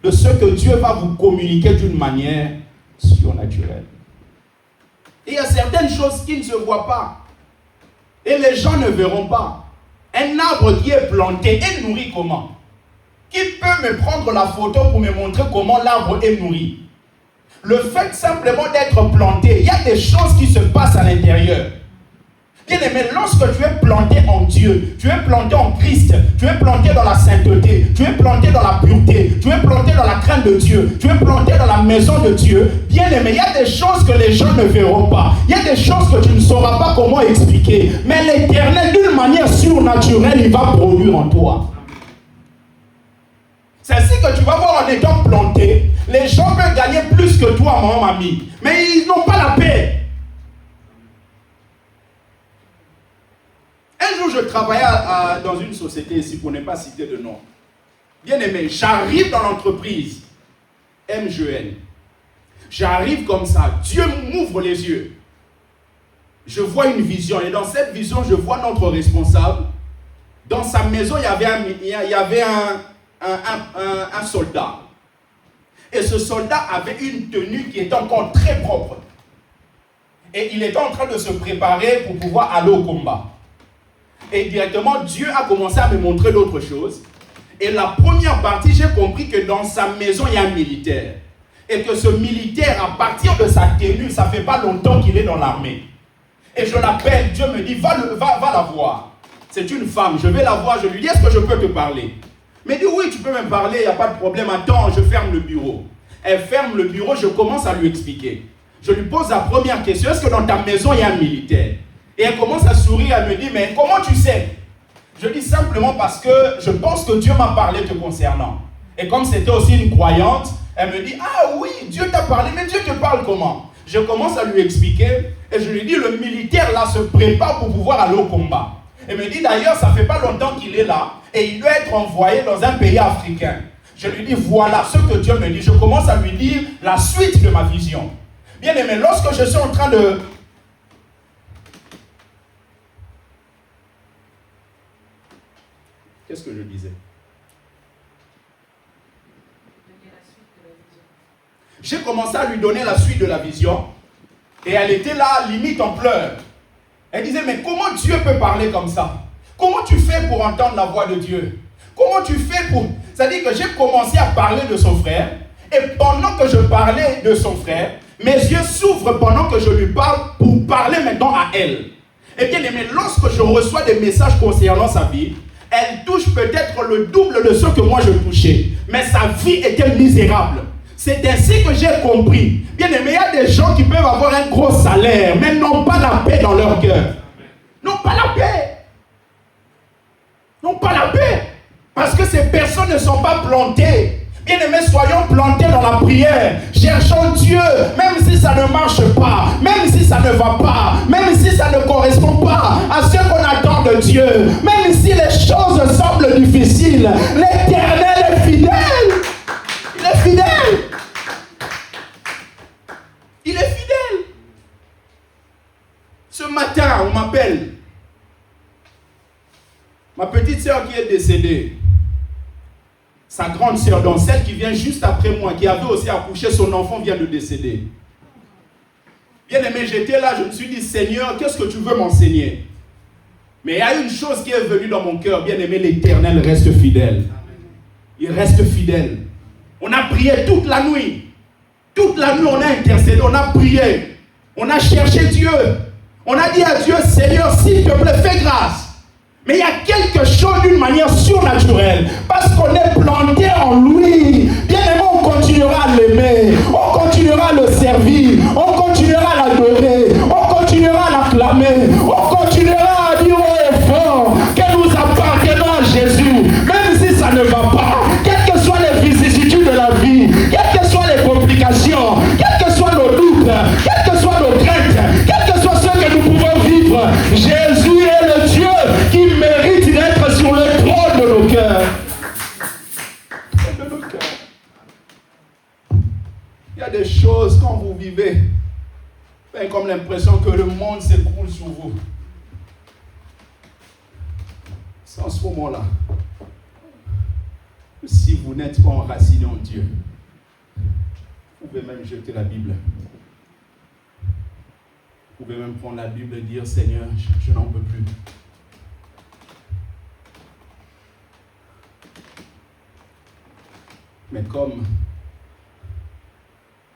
De ce que Dieu va vous communiquer d'une manière surnaturelle. Et il y a certaines choses qui ne se voient pas. Et les gens ne verront pas. Un arbre qui est planté est nourri comment? Qui peut me prendre la photo pour me montrer comment l'arbre est nourri? Le fait simplement d'être planté, il y a des choses qui se passent à l'intérieur. Bien aimé, lorsque tu es planté en Dieu, tu es planté en Christ, tu es planté dans la sainteté, tu es planté dans la pureté, tu es planté dans la crainte de Dieu, tu es planté dans la maison de Dieu, bien aimé, il y a des choses que les gens ne verront pas, il y a des choses que tu ne sauras pas comment expliquer, mais l'Éternel, d'une manière surnaturelle, il va produire en toi. C'est ainsi que tu vas voir en étant planté, les gens peuvent gagner plus que toi, mon ami, mais ils n'ont pas la paix. Un jour, je travaillais dans une société ici, pour ne pas citer de nom. Bien aimé, j'arrive dans l'entreprise MGN. J'arrive comme ça. Dieu m'ouvre les yeux. Je vois une vision. Et dans cette vision, je vois notre responsable. Dans sa maison, il y avait un soldat. Et ce soldat avait une tenue qui était encore très propre. Et il était en train de se préparer pour pouvoir aller au combat. Et directement, Dieu a commencé à me montrer d'autres choses. Et la première partie, j'ai compris que dans sa maison, il y a un militaire. Et que ce militaire, à partir de sa tenue, ça ne fait pas longtemps qu'il est dans l'armée. Et je l'appelle, Dieu me dit, va la voir. C'est une femme, je vais la voir, je lui dis, est-ce que je peux te parler? Elle me dit, oui, tu peux me parler, il n'y a pas de problème, attends, je ferme le bureau. Elle ferme le bureau, je commence à lui expliquer. Je lui pose la première question, est-ce que dans ta maison, il y a un militaire? Et elle commence à sourire, elle me dit, mais comment tu sais? Je dis simplement parce que je pense que Dieu m'a parlé te concernant. Et comme c'était aussi une croyante, elle me dit, ah oui, Dieu t'a parlé, mais Dieu te parle comment? Je commence à lui expliquer et je lui dis, le militaire là se prépare pour pouvoir aller au combat. Elle me dit, d'ailleurs, ça fait pas longtemps qu'il est là et il doit être envoyé dans un pays africain. Je lui dis, voilà ce que Dieu me dit. Je commence à lui dire la suite de ma vision. Bien aimé, lorsque je suis en train de... Qu'est-ce que je disais? J'ai commencé à lui donner la suite de la vision. Et elle était là, limite en pleurs. Elle disait, mais comment Dieu peut parler comme ça? Comment tu fais pour entendre la voix de Dieu? Comment tu fais pour... C'est-à-dire que j'ai commencé à parler de son frère. Et pendant que je parlais de son frère, mes yeux s'ouvrent pendant que je lui parle pour parler maintenant à elle. Et bien aimé, lorsque je reçois des messages concernant sa vie, elle touche peut-être le double de ce que moi je touchais. Mais sa vie était misérable. C'est ainsi que j'ai compris. Bien aimé, il y a des gens qui peuvent avoir un gros salaire, mais n'ont pas la paix dans leur cœur. N'ont pas la paix. N'ont pas la paix. Parce que ces personnes ne sont pas plantées. Bien aimés, soyons plantés dans la prière. Cherchons Dieu, même si ça ne marche pas, même si ça ne va pas, même si ça ne correspond pas à ce qu'on attend de Dieu, même si les choses semblent difficiles, l'Éternel est fidèle. Il est fidèle. Il est fidèle. Ce matin, on m'appelle. Ma petite sœur qui est décédée, sa grande sœur, donc celle qui vient juste après moi, qui avait aussi accouché, son enfant vient de décéder. Bien aimé, j'étais là, je me suis dit, Seigneur, qu'est-ce que tu veux m'enseigner? Mais il y a une chose qui est venue dans mon cœur, bien aimé, l'Éternel reste fidèle. Il reste fidèle. On a prié toute la nuit. Toute la nuit, on a intercédé, on a prié. On a cherché Dieu. On a dit à Dieu, Seigneur, s'il te plaît, fais grâce. Mais il y a quelque chose d'une manière surnaturelle. Parce qu'on est planté en lui. Bien aimé, on continuera à l'aimer. On continuera à le servir. On continuera à l'adorer. On continuera à l'acclamer. On continuera à dire haut et fort que nous appartenons à Jésus. Même si ça ne va pas. Quelles que soient les vicissitudes de la vie. Quelles que soient les complications. Quels que soient nos doutes. Quelles que soient nos craintes. Quels que soient ceux que nous pouvons vivre. Jésus est le Dieu qui mérite d'être sur le trône de nos cœurs. Il y a des choses quand vous vivez, vous avez comme l'impression que le monde s'écroule sur vous. C'est en ce moment-là. Si vous n'êtes pas enraciné en Dieu, vous pouvez même jeter la Bible. Vous pouvez même prendre la Bible et dire, Seigneur, je n'en peux plus. Mais comme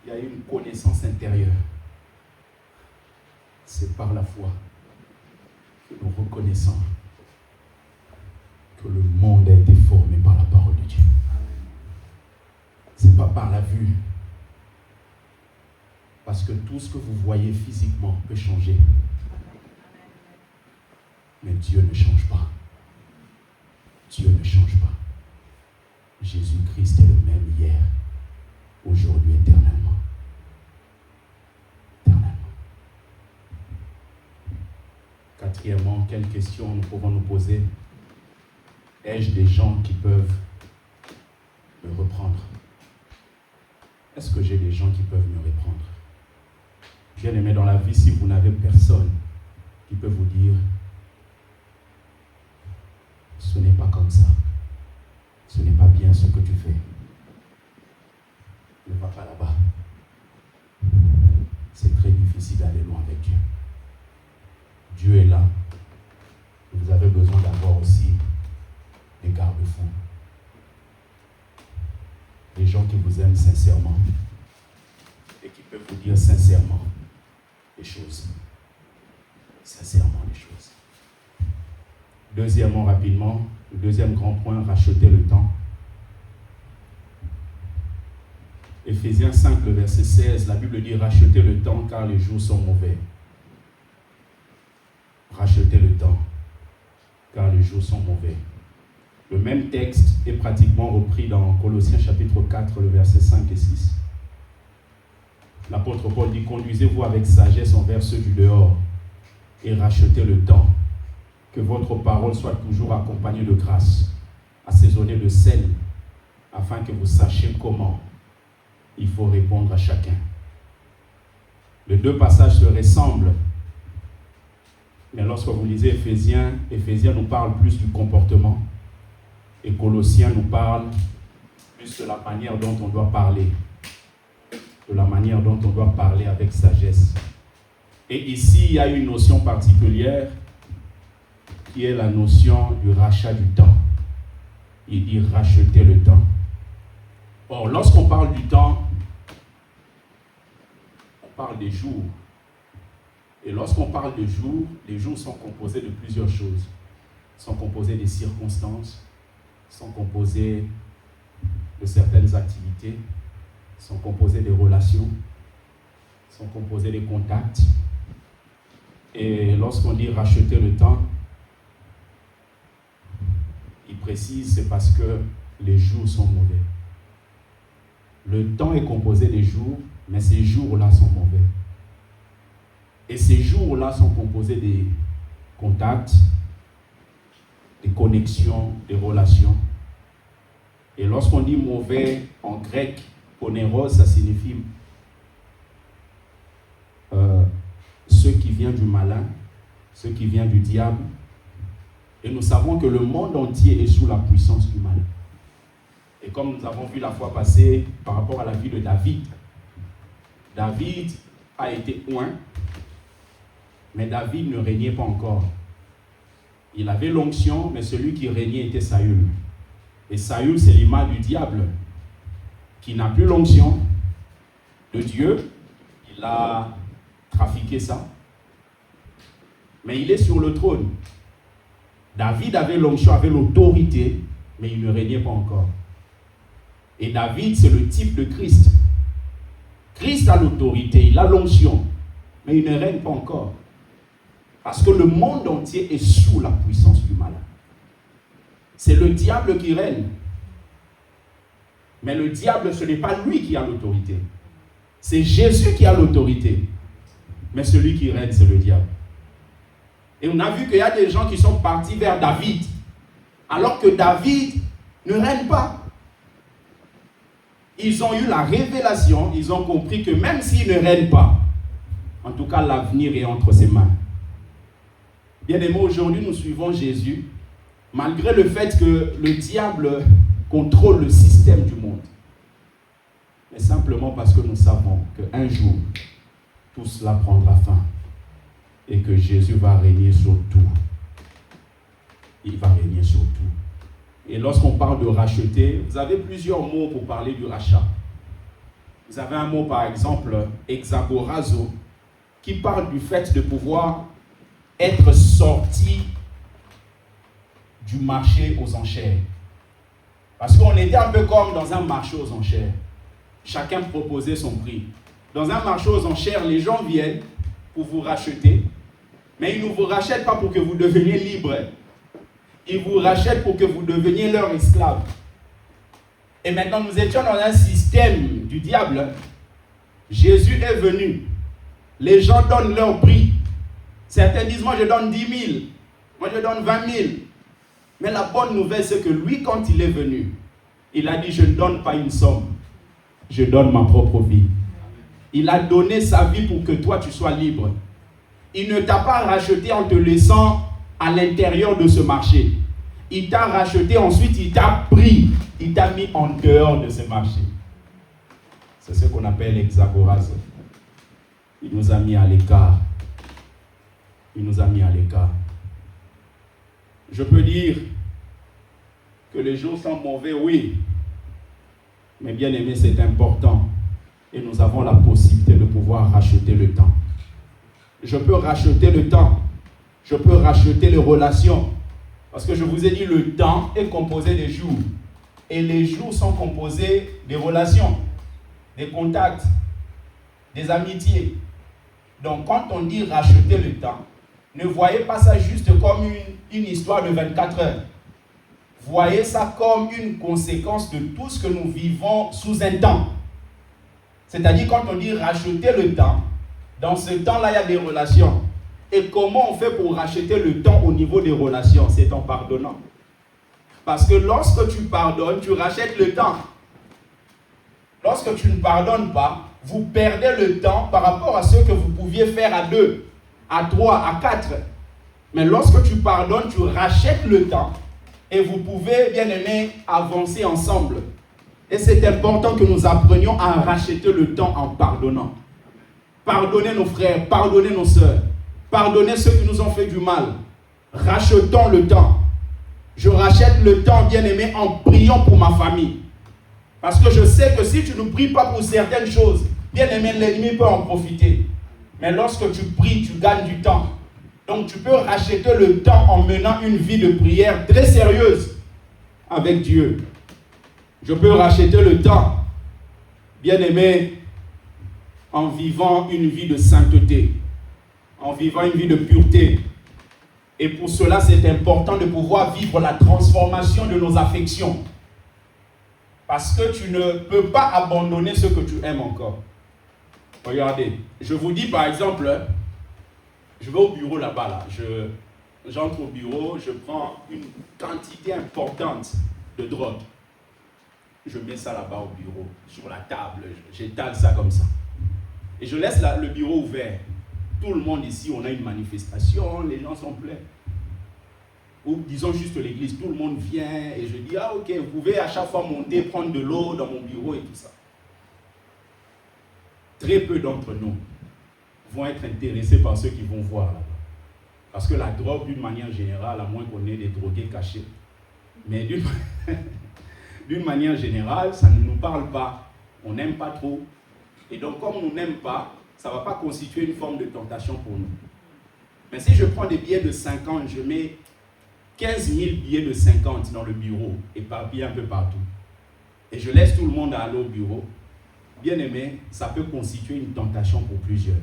il y a une connaissance intérieure, c'est par la foi que nous reconnaissons que le monde a été formé par la parole de Dieu. Ce n'est pas par la vue. Parce que tout ce que vous voyez physiquement peut changer. Mais Dieu ne change pas. Dieu ne change pas. Jésus-Christ est le même hier, aujourd'hui, éternellement. Éternellement. Quatrièmement, quelles questions nous pouvons nous poser? Ai-je des gens qui peuvent me reprendre? Est-ce que j'ai des gens qui peuvent me reprendre? Bien aimé, dans la vie, si vous n'avez personne qui peut vous dire ce n'est pas comme ça, ce n'est pas bien ce que tu fais, ne va pas là-bas. C'est très difficile d'aller loin avec Dieu. Dieu est là. Vous avez besoin d'avoir aussi des garde-fous. Des gens qui vous aiment sincèrement et qui peuvent vous dire sincèrement les choses. Sincèrement les choses. Deuxièmement, rapidement, le deuxième grand point, racheter le temps. Éphésiens 5, le verset 16, la Bible dit « Rachetez le temps car les jours sont mauvais. » Rachetez le temps car les jours sont mauvais. Le même texte est pratiquement repris dans Colossiens chapitre 4, le verset 5 et 6. L'apôtre Paul dit « Conduisez-vous avec sagesse envers ceux du dehors et rachetez le temps. Que votre parole soit toujours accompagnée de grâce, assaisonnée de sel, afin que vous sachiez comment il faut répondre à chacun. » Les deux passages se ressemblent, mais lorsque vous lisez Éphésiens nous parle plus du comportement et Colossiens nous parle plus de la manière dont on doit parler, de la manière dont on doit parler avec sagesse. Et ici, il y a une notion particulière qui est la notion du rachat du temps. Il dit racheter le temps. Or, lorsqu'on parle du temps, on parle des jours. Et lorsqu'on parle de jours, les jours sont composés de plusieurs choses. Ils sont composés des circonstances, ils sont composés de certaines activités, ils sont composés des relations, ils sont composés des contacts. Et lorsqu'on dit racheter le temps, il précise, c'est parce que les jours sont mauvais. Le temps est composé des jours, mais ces jours-là sont mauvais. Et ces jours-là sont composés des contacts, des connexions, des relations. Et lorsqu'on dit mauvais en grec, onéros, ça signifie ce qui vient du malin, ce qui vient du diable, Et nous savons que le monde entier est sous la puissance du mal. Et comme nous avons vu la fois passée par rapport à la vie de David, David a été oint, mais David ne régnait pas encore. Il avait l'onction, mais celui qui régnait était Saül. Et Saül, c'est l'image du diable, qui n'a plus l'onction de Dieu. Il a trafiqué ça. Mais il est sur le trône. David avait l'onction, avait l'autorité, mais il ne régnait pas encore. Et David, c'est le type de Christ. Christ a l'autorité, il a l'onction, mais il ne règne pas encore. Parce que le monde entier est sous la puissance du mal. C'est le diable qui règne. Mais le diable, ce n'est pas lui qui a l'autorité. C'est Jésus qui a l'autorité. Mais celui qui règne, c'est le diable. Et on a vu qu'il y a des gens qui sont partis vers David, alors que David ne règne pas. Ils ont eu la révélation, ils ont compris que même s'il ne règne pas, en tout cas l'avenir est entre ses mains. Bien-aimés, aujourd'hui nous suivons Jésus, malgré le fait que le diable contrôle le système du monde. Mais simplement parce que nous savons qu'un jour, tout cela prendra fin. Et que Jésus va régner sur tout. Il va régner sur tout. Et lorsqu'on parle de racheter, vous avez plusieurs mots pour parler du rachat. Vous avez un mot, par exemple, exagorazo, qui parle du fait de pouvoir être sorti du marché aux enchères. Parce qu'on était un peu comme dans un marché aux enchères. Chacun proposait son prix. Dans un marché aux enchères, les gens viennent pour vous racheter. Mais ils ne vous rachètent pas pour que vous deveniez libre. Ils vous rachètent pour que vous deveniez leur esclave. Et maintenant, nous étions dans un système du diable. Jésus est venu. Les gens donnent leur prix. Certains disent, moi je donne 10 000. Moi je donne 20 000. Mais la bonne nouvelle, c'est que lui, quand il est venu, il a dit, je ne donne pas une somme. Je donne ma propre vie. Il a donné sa vie pour que toi, tu sois libre. Il ne t'a pas racheté en te laissant à l'intérieur de ce marché. Il t'a racheté, ensuite il t'a pris. Il t'a mis en dehors de ce marché. C'est ce qu'on appelle l'exagorazo. Il nous a mis à l'écart. Il nous a mis à l'écart. Je peux dire que les jours sont mauvais, oui. Mais bien aimé, c'est important. Et nous avons la possibilité de pouvoir racheter le temps. Je peux racheter le temps. Je peux racheter les relations. Parce que je vous ai dit, le temps est composé des jours. Et les jours sont composés des relations, des contacts, des amitiés. Donc quand on dit racheter le temps, ne voyez pas ça juste comme une histoire de 24 heures. Voyez ça comme une conséquence de tout ce que nous vivons sous un temps. C'est-à-dire quand on dit racheter le temps, dans ce temps-là, il y a des relations. Et comment on fait pour racheter le temps au niveau des relations? C'est en pardonnant. Parce que lorsque tu pardonnes, tu rachètes le temps. Lorsque tu ne pardonnes pas, vous perdez le temps par rapport à ce que vous pouviez faire à 2, à 3, à 4. Mais lorsque tu pardonnes, tu rachètes le temps. Et vous pouvez, bien aimé, avancer ensemble. Et c'est important que nous apprenions à racheter le temps en pardonnant. Pardonnez nos frères, pardonnez nos sœurs. Pardonnez ceux qui nous ont fait du mal. Rachetons le temps. Je rachète le temps, bien aimé, en priant pour ma famille. Parce que je sais que si tu ne pries pas pour certaines choses, bien aimé, l'ennemi peut en profiter. Mais lorsque tu pries, tu gagnes du temps. Donc tu peux racheter le temps en menant une vie de prière très sérieuse avec Dieu. Je peux racheter le temps, bien aimé, en vivant une vie de sainteté, en vivant une vie de pureté. Et pour cela, c'est important de pouvoir vivre la transformation de nos affections. Parce que tu ne peux pas abandonner ce que tu aimes encore. Regardez, je vous dis par exemple, je vais au bureau là-bas, là. J'entre au bureau, je prends une quantité importante de drogue. Je mets ça là-bas au bureau, sur la table, j'étale ça comme ça. Et je laisse le bureau ouvert. Tout le monde ici, on a une manifestation, les gens sont pleins. ou disons juste l'église, tout le monde vient et je dis, ah ok, vous pouvez à chaque fois monter, prendre de l'eau dans mon bureau et tout ça. Très peu d'entre nous vont être intéressés par ceux qui vont voir là-bas. Parce que la drogue, d'une manière générale, à moins qu'on ait des drogués cachés, mais d'une manière générale, ça ne nous parle pas. On n'aime pas trop. Et donc, comme on n'aime pas, ça ne va pas constituer une forme de tentation pour nous. Mais si je prends des billets de 50, je mets 15 000 billets de 50 dans le bureau, éparpillés un peu partout, et je laisse tout le monde aller au bureau, bien aimé, ça peut constituer une tentation pour plusieurs.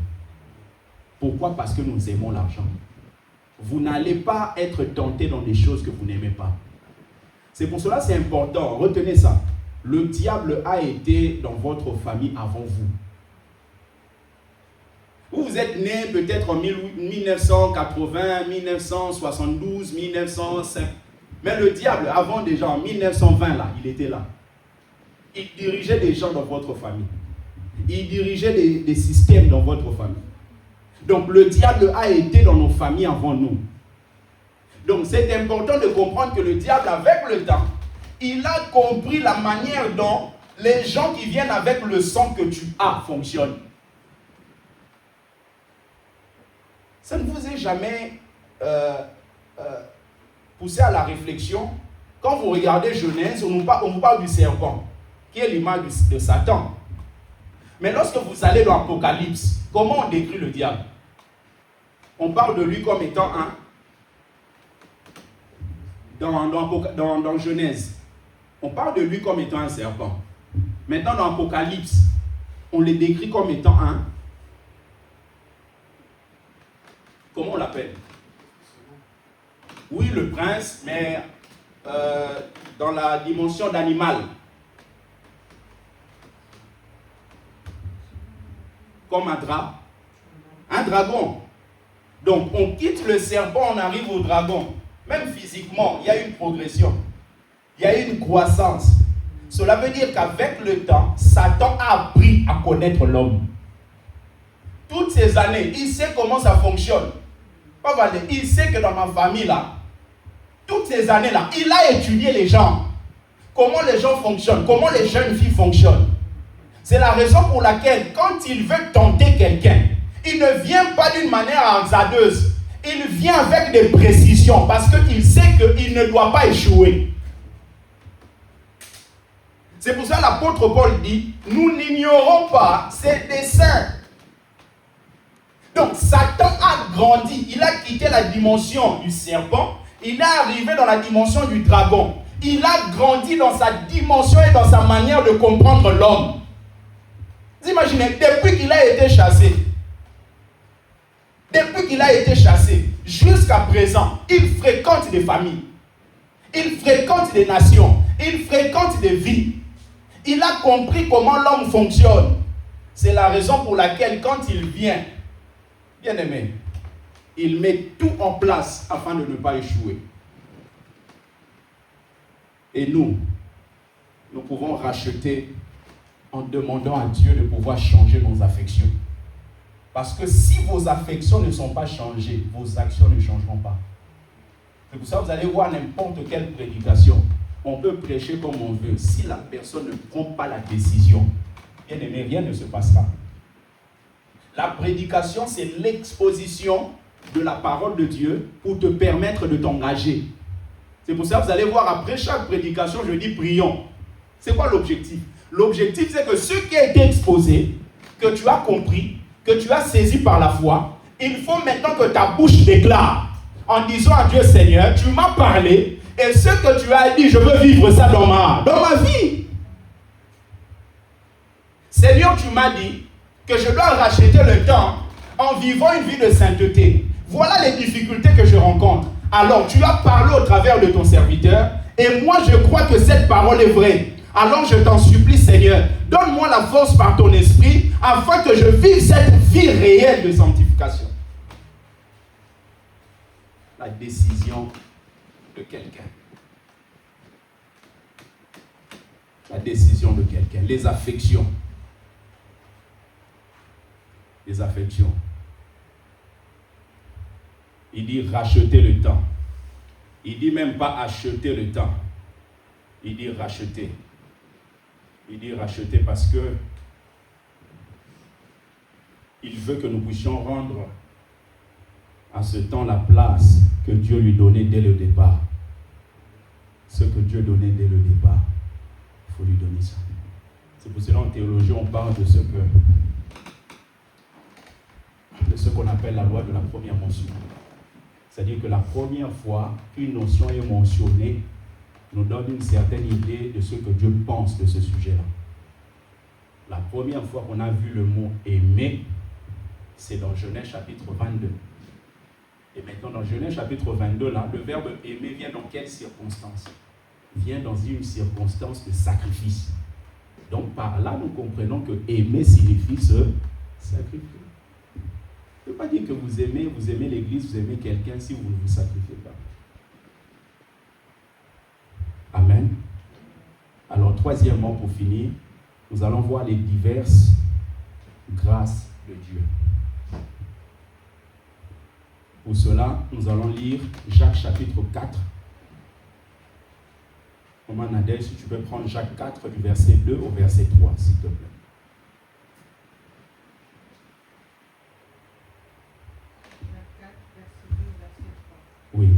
Pourquoi? Parce que nous aimons l'argent. Vous n'allez pas être tenté dans des choses que vous n'aimez pas. C'est pour cela que c'est important, retenez ça. Le diable a été dans votre famille avant vous. Vous êtes né peut-être en 1980, 1972, 1905. Mais le diable, avant déjà, en 1920, là, il était là. Il dirigeait des gens dans votre famille. Il dirigeait des systèmes dans votre famille. Donc le diable a été dans nos familles avant nous. Donc c'est important de comprendre que le diable, avec le temps, il a compris la manière dont les gens qui viennent avec le sang que tu as fonctionnent. Ça ne vous est jamais poussé à la réflexion? Quand vous regardez Genèse, on vous parle du serpent, qui est l'image de Satan. Mais lorsque vous allez dans l'Apocalypse, comment on décrit le diable? On parle de lui comme étant un... Dans Genèse, on parle de lui comme étant un serpent. Maintenant, dans l'Apocalypse, on le décrit comme étant un... Comment on l'appelle? Oui, le prince, mais dans la dimension d'animal. Comme un dragon. Donc, on quitte le serpent, on arrive au dragon. Même physiquement, il y a une progression. Il y a une croissance. Cela veut dire qu'avec le temps, Satan a appris à connaître l'homme. Toutes ces années, il sait comment ça fonctionne. Il sait que dans ma famille, là, toutes ces années-là, il a étudié les gens. Comment les gens fonctionnent, comment les jeunes filles fonctionnent. C'est la raison pour laquelle, quand il veut tenter quelqu'un, il ne vient pas d'une manière hasardeuse. Il vient avec des précisions parce qu'il sait qu'il ne doit pas échouer. C'est pour ça que l'apôtre Paul dit, nous n'ignorons pas ses desseins. Donc Satan a grandi, il a quitté la dimension du serpent, il est arrivé dans la dimension du dragon. Il a grandi dans sa dimension et dans sa manière de comprendre l'homme. Vous imaginez, depuis qu'il a été chassé, jusqu'à présent, il fréquente des familles, il fréquente des nations, il fréquente des vies. Il a compris comment l'homme fonctionne. C'est la raison pour laquelle quand il vient, bien aimé, il met tout en place afin de ne pas échouer. Et nous pouvons racheter en demandant à Dieu de pouvoir changer nos affections. Parce que si vos affections ne sont pas changées, vos actions ne changeront pas. C'est pour ça que vous allez voir n'importe quelle prédication. On peut prêcher comme on veut. Si la personne ne prend pas la décision, bien aimé, rien ne se passera. La prédication, c'est l'exposition de la parole de Dieu pour te permettre de t'engager. C'est pour ça que vous allez voir, après chaque prédication, je dis prions. C'est quoi l'objectif? L'objectif, c'est que ce qui a été exposé, que tu as compris, que tu as saisi par la foi, il faut maintenant que ta bouche déclare en disant à Dieu, Seigneur, tu m'as parlé et ce que tu as dit, je veux vivre ça dans ma vie. Seigneur, tu m'as dit que je dois racheter le temps en vivant une vie de sainteté. Voilà les difficultés que je rencontre. Alors, tu as parlé au travers de ton serviteur et moi, je crois que cette parole est vraie. Alors, je t'en supplie, Seigneur, donne-moi la force par ton esprit afin que je vive cette vie réelle de sanctification. La décision de quelqu'un. La décision de quelqu'un. Les affections. Les affections. Il dit racheter le temps. Il dit même pas acheter le temps. Il dit racheter. Il dit racheter parce que il veut que nous puissions rendre à ce temps la place que Dieu lui donnait dès le départ. Ce que Dieu donnait dès le départ, il faut lui donner ça. C'est pour cela en théologie on parle de ce qu'on appelle la loi de la première mention. C'est-à-dire que la première fois qu'une notion est mentionnée, nous donne une certaine idée de ce que Dieu pense de ce sujet-là. La première fois qu'on a vu le mot aimer, c'est dans Genèse chapitre 22. Et maintenant, dans Genèse chapitre 22, là, le verbe aimer vient dans quelle circonstance? Vient dans une circonstance de sacrifice. Donc, par là, nous comprenons que aimer signifie se sacrifier. Ça ne veut pas dire que vous aimez l'Église, vous aimez quelqu'un si vous ne vous sacrifiez pas. Amen. Alors, troisièmement, pour finir, nous allons voir les diverses grâces de Dieu. Pour cela, nous allons lire Jacques chapitre 4. Maman Nadège, si tu peux prendre Jacques 4 du verset 2 au verset 3, s'il te plaît. Jacques 4, verset 2, verset 3. Oui.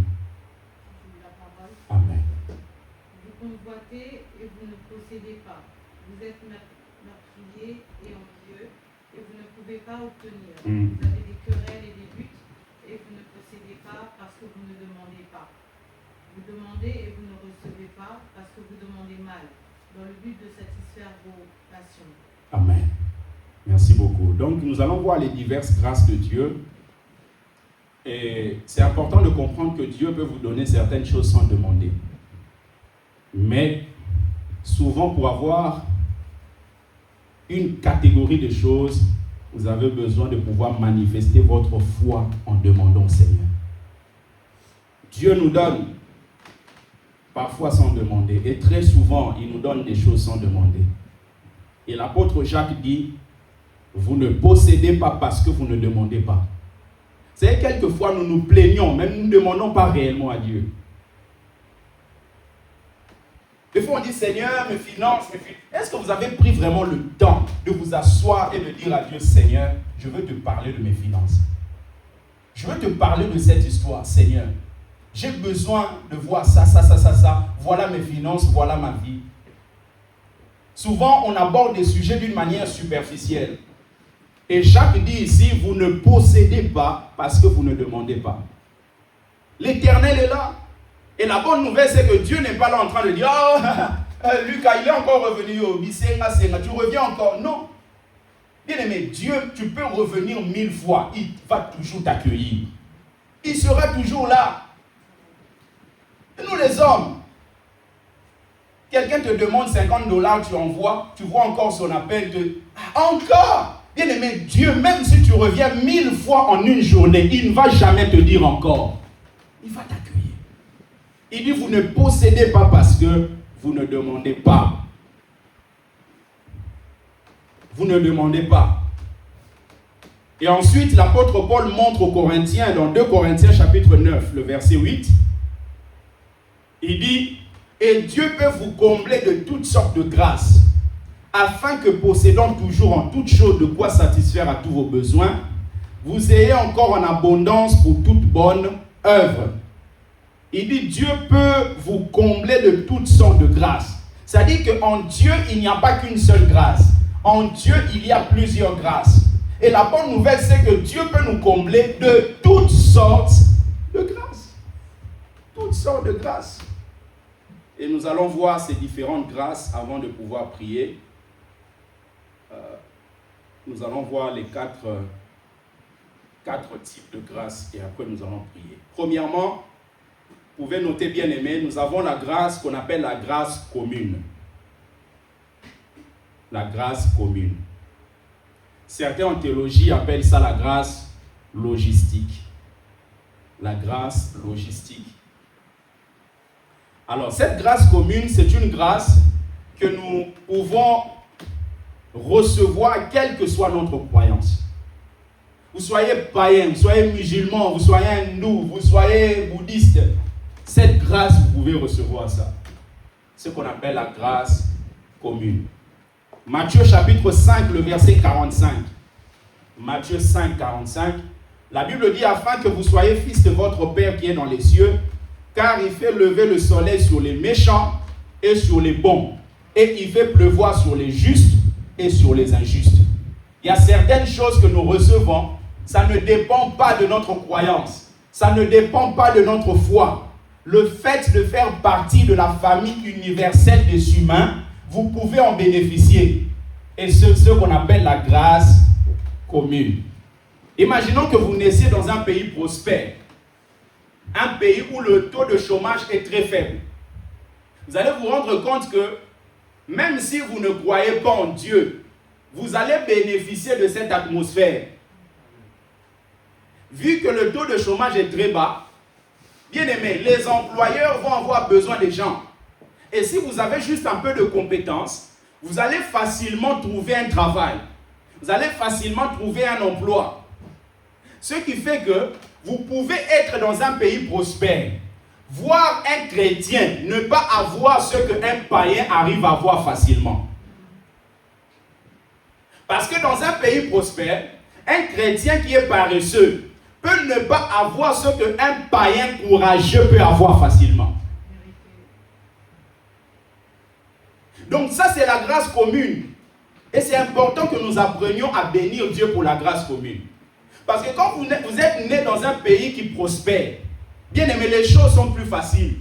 La parole. Amen. Vous convoitez et vous ne possédez pas. Vous êtes meurtriers et envieux et vous ne pouvez pas obtenir. Vous avez des querelles et des luttes et vous ne possédez pas parce que vous ne demandez pas. Vous demandez et vous ne recevez pas parce que vous demandez mal, dans le but de satisfaire vos passions. Amen. Merci beaucoup. Donc, nous allons voir les diverses grâces de Dieu. Et c'est important de comprendre que Dieu peut vous donner certaines choses sans demander. Mais, souvent, pour avoir une catégorie de choses, vous avez besoin de pouvoir manifester votre foi en demandant au Seigneur. Dieu nous donne parfois sans demander. Et très souvent, il nous donne des choses sans demander. Et l'apôtre Jacques dit, vous ne possédez pas parce que vous ne demandez pas. C'est quelquefois nous nous plaignons, même nous ne demandons pas réellement à Dieu. Des fois on dit, Seigneur, mes finances. Est-ce que vous avez pris vraiment le temps de vous asseoir et de dire à Dieu, Seigneur, je veux te parler de mes finances. Je veux te parler de cette histoire, Seigneur. J'ai besoin de voir ça. Voilà mes finances, voilà ma vie. Souvent, on aborde des sujets d'une manière superficielle. Et Jacques dit ici, vous ne possédez pas parce que vous ne demandez pas. L'Éternel est là. Et la bonne nouvelle, c'est que Dieu n'est pas là en train de dire, oh, Lucas, il est encore revenu au Bisenga, tu reviens encore. Non. Bien-aimé, Dieu, tu peux revenir 1000 fois. Il va toujours t'accueillir. Il sera toujours là. Et nous les hommes, quelqu'un te demande $50, tu envoies, tu vois encore son appel, encore. Bien-aimé, Dieu, même si tu reviens 1000 fois en une journée, il ne va jamais te dire encore. Il va t'accueillir. Il dit, vous ne possédez pas parce que vous ne demandez pas. Vous ne demandez pas. Et ensuite, l'apôtre Paul montre aux Corinthiens, dans 2 Corinthiens chapitre 9, le verset 8, il dit, et Dieu peut vous combler de toutes sortes de grâces, afin que possédant toujours en toutes choses de quoi satisfaire à tous vos besoins, vous ayez encore en abondance pour toute bonne œuvre. Il dit, Dieu peut vous combler de toutes sortes de grâces. C'est-à-dire qu'en Dieu, il n'y a pas qu'une seule grâce. En Dieu, il y a plusieurs grâces. Et la bonne nouvelle, c'est que Dieu peut nous combler de toutes sortes de grâces. Toutes sortes de grâces. Et nous allons voir ces différentes grâces avant de pouvoir prier. Nous allons voir les quatre types de grâces et après nous allons prier. Premièrement, vous pouvez noter, bien aimé, nous avons la grâce qu'on appelle la grâce commune. La grâce commune. Certains en théologie appellent ça la grâce logistique. La grâce logistique. Alors, cette grâce commune, c'est une grâce que nous pouvons recevoir quelle que soit notre croyance. Vous soyez païen, vous soyez musulman, vous soyez hindou, vous soyez bouddhiste. Cette grâce, vous pouvez recevoir ça. Ce qu'on appelle la grâce commune. Matthieu chapitre 5, le verset 45. Matthieu 5, 45. La Bible dit, afin que vous soyez fils de votre Père qui est dans les cieux, car il fait lever le soleil sur les méchants et sur les bons, et il fait pleuvoir sur les justes et sur les injustes. Il y a certaines choses que nous recevons, ça ne dépend pas de notre croyance, ça ne dépend pas de notre foi. Le fait de faire partie de la famille universelle des humains, vous pouvez en bénéficier. Et c'est ce qu'on appelle la grâce commune. Imaginons que vous naissiez dans un pays prospère, un pays où le taux de chômage est très faible. Vous allez vous rendre compte que même si vous ne croyez pas en Dieu, vous allez bénéficier de cette atmosphère. Vu que le taux de chômage est très bas, bien aimé, les employeurs vont avoir besoin des gens. Et si vous avez juste un peu de compétences, vous allez facilement trouver un travail. Vous allez facilement trouver un emploi. Ce qui fait que vous pouvez être dans un pays prospère, voir un chrétien ne pas avoir ce qu'un païen arrive à avoir facilement. Parce que dans un pays prospère, un chrétien qui est paresseux peut ne pas avoir ce qu'un païen courageux peut avoir facilement. Donc ça, c'est la grâce commune. Et c'est important que nous apprenions à bénir Dieu pour la grâce commune. Parce que quand vous êtes né dans un pays qui prospère, bien aimé, les choses sont plus faciles.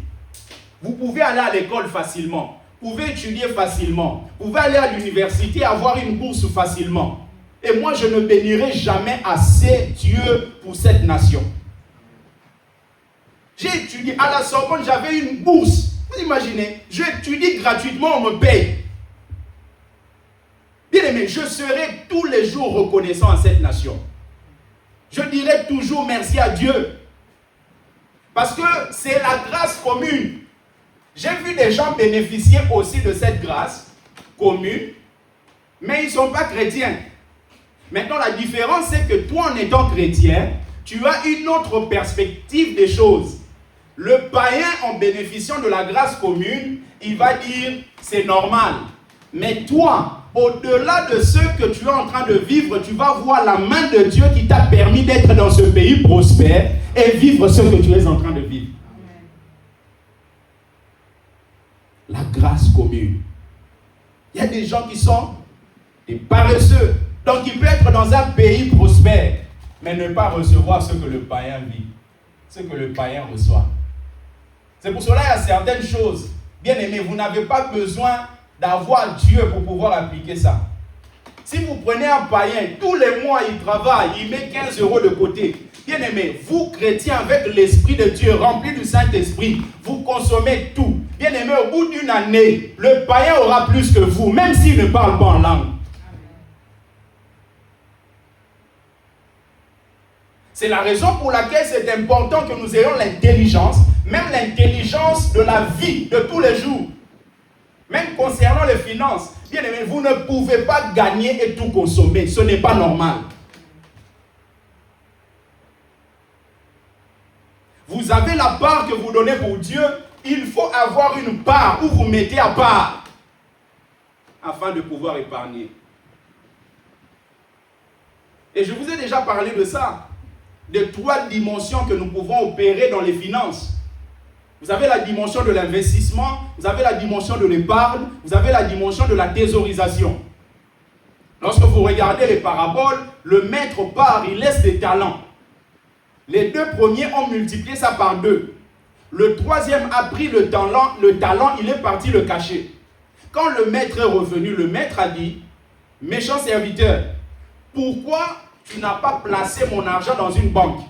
Vous pouvez aller à l'école facilement. Vous pouvez étudier facilement. Vous pouvez aller à l'université, avoir une bourse facilement. Et moi, je ne bénirai jamais assez Dieu pour cette nation. J'ai étudié à la Sorbonne, j'avais une bourse. Vous imaginez, je étudie gratuitement, on me paye. Bien aimé, je serai tous les jours reconnaissant à cette nation. Je dirai toujours merci à Dieu. Parce que c'est la grâce commune. J'ai vu des gens bénéficier aussi de cette grâce commune, mais ils ne sont pas chrétiens. Maintenant, la différence, c'est que toi, en étant chrétien, tu as une autre perspective des choses. Le païen, en bénéficiant de la grâce commune, il va dire, c'est normal. Mais toi, au-delà de ce que tu es en train de vivre, tu vas voir la main de Dieu qui t'a permis d'être dans ce pays prospère et vivre ce que tu es en train de vivre. La grâce commune. Il y a des gens qui sont des paresseux. Donc il peut être dans un pays prospère, mais ne pas recevoir ce que le païen vit, ce que le païen reçoit. C'est pour cela qu'il y a certaines choses. Bien aimé, vous n'avez pas besoin d'avoir Dieu pour pouvoir appliquer ça. Si vous prenez un païen, tous les mois il travaille, il met 15 € de côté. Bien aimé, vous chrétiens avec l'Esprit de Dieu, rempli du Saint-Esprit, vous consommez tout. Bien aimé, au bout d'une année, le païen aura plus que vous, même s'il ne parle pas en langue. C'est la raison pour laquelle c'est important que nous ayons l'intelligence, même l'intelligence de la vie de tous les jours. Même concernant les finances, bien aimé, vous ne pouvez pas gagner et tout consommer. Ce n'est pas normal. Vous avez la part que vous donnez pour Dieu. Il faut avoir une part où vous mettez à part afin de pouvoir épargner. Et je vous ai déjà parlé de ça, de 3 dimensions que nous pouvons opérer dans les finances. Vous avez la dimension de l'investissement, vous avez la dimension de l'épargne, vous avez la dimension de la thésaurisation. Lorsque vous regardez les paraboles, le maître part, il laisse des talents. Les 2 premiers ont multiplié ça par 2. Le 3e a pris le talent, il est parti le cacher. Quand le maître est revenu, le maître a dit, méchant serviteur, pourquoi tu n'as pas placé mon argent dans une banque?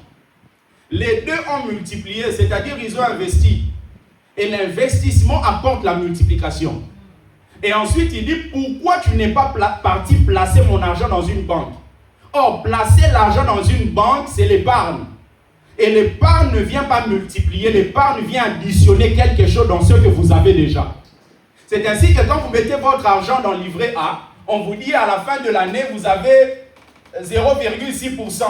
Les 2 ont multiplié, c'est-à-dire ils ont investi. Et l'investissement apporte la multiplication. Et ensuite, il dit, pourquoi tu n'es pas parti placer mon argent dans une banque? Or, placer l'argent dans une banque, c'est l'épargne. Et l'épargne ne vient pas multiplier, l'épargne vient additionner quelque chose dans ce que vous avez déjà. C'est ainsi que quand vous mettez votre argent dans le livret A, on vous dit à la fin de l'année, vous avez 0,6%.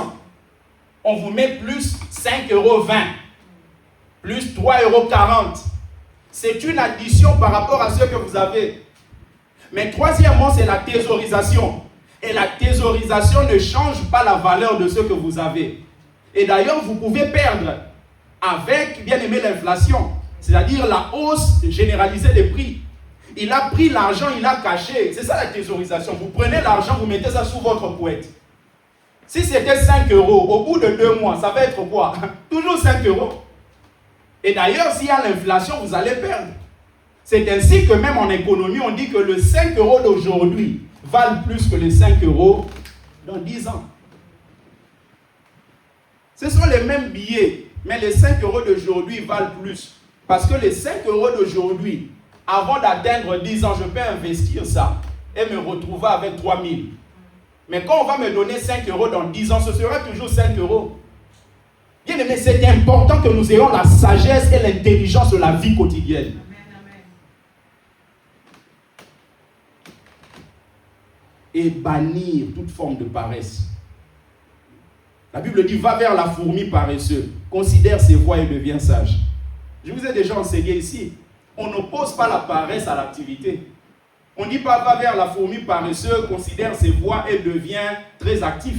On vous met plus 5,20 €. plus 3,40 €. C'est une addition par rapport à ce que vous avez. Mais troisièmement, c'est la thésaurisation. Et la thésaurisation ne change pas la valeur de ce que vous avez. Et d'ailleurs, vous pouvez perdre avec, bien aimé, l'inflation. C'est-à-dire la hausse généralisée des prix. Il a pris l'argent, il l'a caché. C'est ça la thésaurisation. Vous prenez l'argent, vous mettez ça sous votre couette. Si c'était 5 €, au bout de 2 mois, ça va être quoi? Toujours 5 €. Et d'ailleurs, s'il y a l'inflation, vous allez perdre. C'est ainsi que même en économie, on dit que le 5 € d'aujourd'hui valent plus que les 5 € dans 10 ans. Ce sont les mêmes billets, mais les 5 € d'aujourd'hui valent plus. Parce que les 5 € d'aujourd'hui, avant d'atteindre 10 ans, je peux investir ça et me retrouver avec 3 000. Mais quand on va me donner 5 € dans 10 ans, ce sera toujours 5 €. Bien aimé, c'est important que nous ayons la sagesse et l'intelligence de la vie quotidienne. Et bannir toute forme de paresse. La Bible dit, va vers la fourmi paresseuse, considère ses voies et deviens sage. Je vous ai déjà enseigné ici, on n'oppose pas la paresse à l'activité. On ne dit pas, va vers la fourmi paresseuse, considère ses voies et deviens très actif.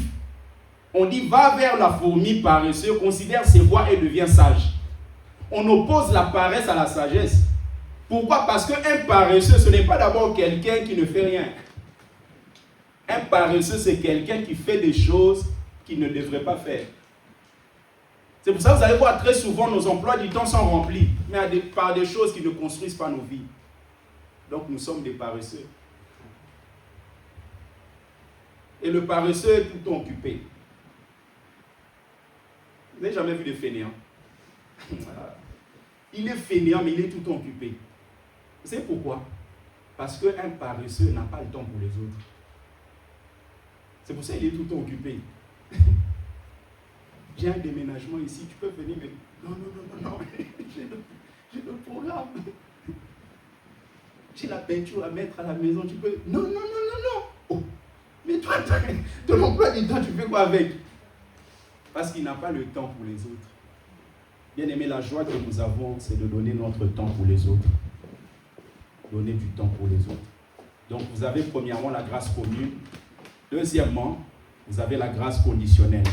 On dit, va vers la fourmi paresseuse, considère ses voies et deviens sage. On oppose la paresse à la sagesse. Pourquoi? Parce qu'un paresseux, ce n'est pas d'abord quelqu'un qui ne fait rien. Un paresseux, c'est quelqu'un qui fait des choses qu'il ne devrait pas faire. C'est pour ça que vous allez voir très souvent nos emplois du temps sont remplis, mais par des choses qui ne construisent pas nos vies. Donc nous sommes des paresseux. Et le paresseux est tout le temps occupé. Vous n'avez jamais vu des fainéants? Il est fainéant, mais il est tout le temps occupé. Vous savez pourquoi? Parce qu'un paresseux n'a pas le temps pour les autres. C'est pour ça qu'il est tout le temps occupé. J'ai un déménagement ici, tu peux venir, mais non, j'ai le programme. J'ai la peinture à mettre à la maison, tu peux... Non. Oh. Mais toi, ton emploi du temps, tu fais quoi avec? Parce qu'il n'a pas le temps pour les autres. Bien aimé, la joie que nous avons, c'est de donner notre temps pour les autres. Donner du temps pour les autres. Donc, vous avez premièrement la grâce commune. Deuxièmement, vous avez la grâce conditionnelle.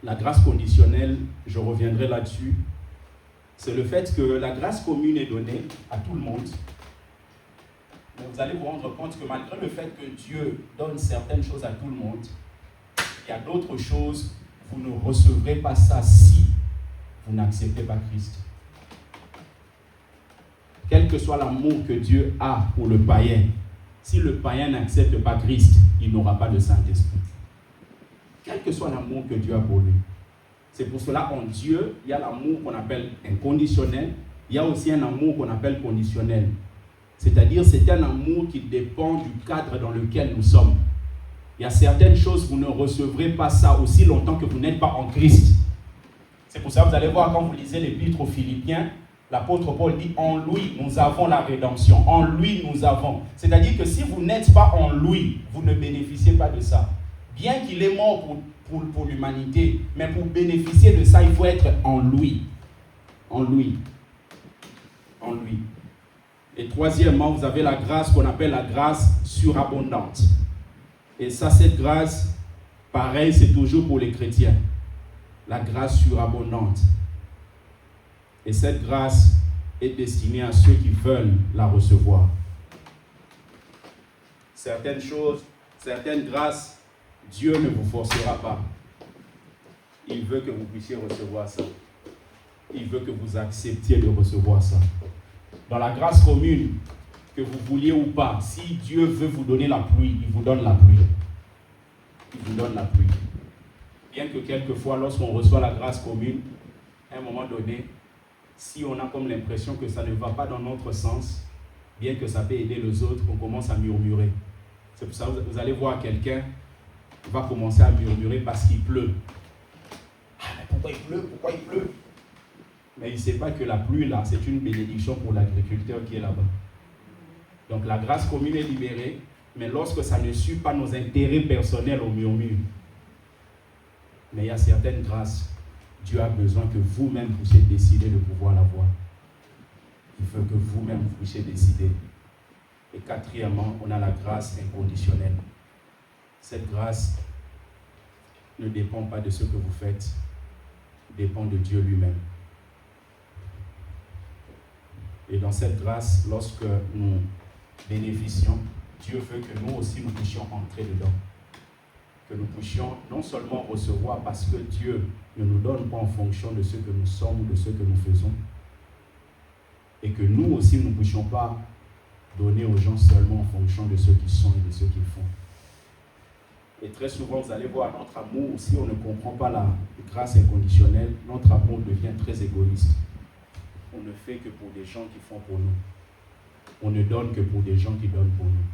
La grâce conditionnelle, je reviendrai là-dessus, c'est le fait que la grâce commune est donnée à tout le monde. Mais vous allez vous rendre compte que malgré le fait que Dieu donne certaines choses à tout le monde, il y a d'autres choses, vous ne recevrez pas ça si vous n'acceptez pas Christ. Quel que soit l'amour que Dieu a pour le païen, si le païen n'accepte pas Christ, il n'aura pas de Saint-Esprit. Quel que soit l'amour que Dieu a pour lui. C'est pour cela en Dieu, il y a l'amour qu'on appelle inconditionnel, il y a aussi un amour qu'on appelle conditionnel. C'est-à-dire, c'est un amour qui dépend du cadre dans lequel nous sommes. Il y a certaines choses, vous ne recevrez pas ça aussi longtemps que vous n'êtes pas en Christ. C'est pour ça que vous allez voir quand vous lisez l'épître aux Philippiens, l'apôtre Paul dit, en lui, nous avons la rédemption. En lui, nous avons. C'est-à-dire que si vous n'êtes pas en lui, vous ne bénéficiez pas de ça. Bien qu'il est mort pour l'humanité, mais pour bénéficier de ça, il faut être en lui. En lui. En lui. Et troisièmement, vous avez la grâce qu'on appelle la grâce surabondante. Et ça, cette grâce, pareil, c'est toujours pour les chrétiens. La grâce surabondante. Et cette grâce est destinée à ceux qui veulent la recevoir. Certaines choses, certaines grâces, Dieu ne vous forcera pas. Il veut que vous puissiez recevoir ça. Il veut que vous acceptiez de recevoir ça. Dans la grâce commune, que vous vouliez ou pas, si Dieu veut vous donner la pluie, il vous donne la pluie. Il vous donne la pluie. Bien que quelquefois, lorsqu'on reçoit la grâce commune, à un moment donné, si on a comme l'impression que ça ne va pas dans notre sens, bien que ça peut aider les autres, on commence à murmurer. C'est pour ça que vous allez voir quelqu'un va commencer à murmurer parce qu'il pleut. Ah, mais pourquoi il pleut? Pourquoi il pleut? Mais il ne sait pas que la pluie, là, c'est une bénédiction pour l'agriculteur qui est là-bas. Donc la grâce commune est libérée, mais lorsque ça ne suit pas nos intérêts personnels, on murmure. Mais il y a certaines grâces. Dieu a besoin que vous-même puissiez décider de pouvoir la voir. Il veut que vous-même puissiez décider. Et quatrièmement, on a la grâce inconditionnelle. Cette grâce ne dépend pas de ce que vous faites, dépend de Dieu lui-même. Et dans cette grâce, lorsque nous bénéficions, Dieu veut que nous aussi nous puissions entrer dedans. Que nous puissions non seulement recevoir parce que Dieu ne nous donne pas en fonction de ce que nous sommes ou de ce que nous faisons, et que nous aussi nous ne puissions pas donner aux gens seulement en fonction de ce qu'ils sont et de ce qu'ils font. Et très souvent, vous allez voir, notre amour, si on ne comprend pas la grâce inconditionnelle, notre amour devient très égoïste. On ne fait que pour des gens qui font pour nous. On ne donne que pour des gens qui donnent pour nous.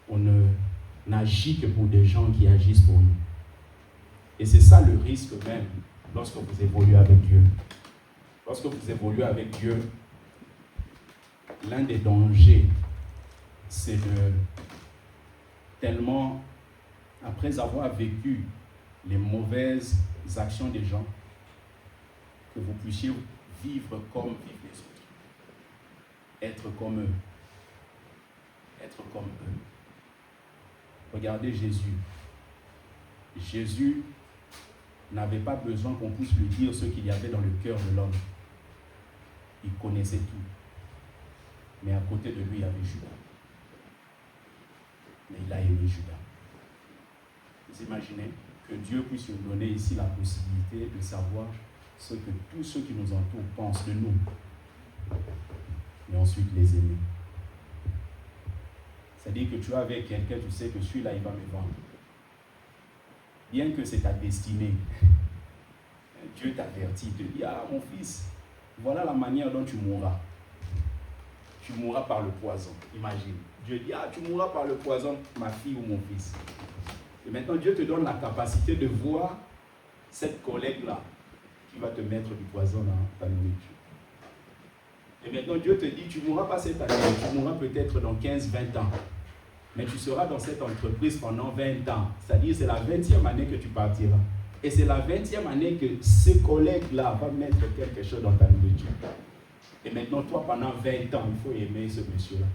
On n'agit que pour des gens qui agissent pour nous. Et c'est ça le risque même lorsque vous évoluez avec Dieu. Lorsque vous évoluez avec Dieu, l'un des dangers, c'est de tellement, après avoir vécu les mauvaises actions des gens, que vous puissiez vivre comme vivent les autres. Être comme eux. Être comme eux. Regardez Jésus. Jésus n'avait pas besoin qu'on puisse lui dire ce qu'il y avait dans le cœur de l'homme. Il connaissait tout. Mais à côté de lui, il y avait Judas. Mais il a aimé Judas. Vous imaginez que Dieu puisse nous donner ici la possibilité de savoir ce que tous ceux qui nous entourent pensent de nous, mais ensuite les aimer. C'est-à-dire que tu es avec quelqu'un, tu sais que celui-là, il va me vendre. Bien que c'est ta destinée, Dieu t'avertit, il te dit, ah mon fils, voilà la manière dont tu mourras. Tu mourras par le poison, imagine. Dieu dit, ah tu mourras par le poison, ma fille ou mon fils. Et maintenant Dieu te donne la capacité de voir cette collègue-là qui va te mettre du poison dans ta nourriture. Et maintenant Dieu te dit, tu ne mourras pas cette année, tu mourras peut-être dans 15-20 ans. Mais tu seras dans cette entreprise pendant 20 ans. C'est-à-dire c'est la 20e année que tu partiras. Et c'est la 20e année que ce collègue-là va mettre quelque chose dans ta nourriture. Et maintenant, toi, pendant 20 ans, il faut aimer ce monsieur-là.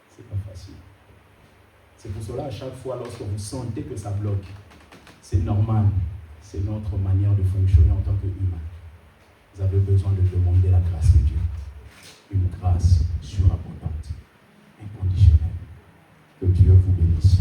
C'est pas facile. C'est pour cela, à chaque fois, lorsque vous sentez que ça bloque, c'est normal. C'est notre manière de fonctionner en tant qu'humain. Vous avez besoin de demander la grâce de Dieu. Une grâce surabondante, inconditionnelle. Que Dieu vous bénisse.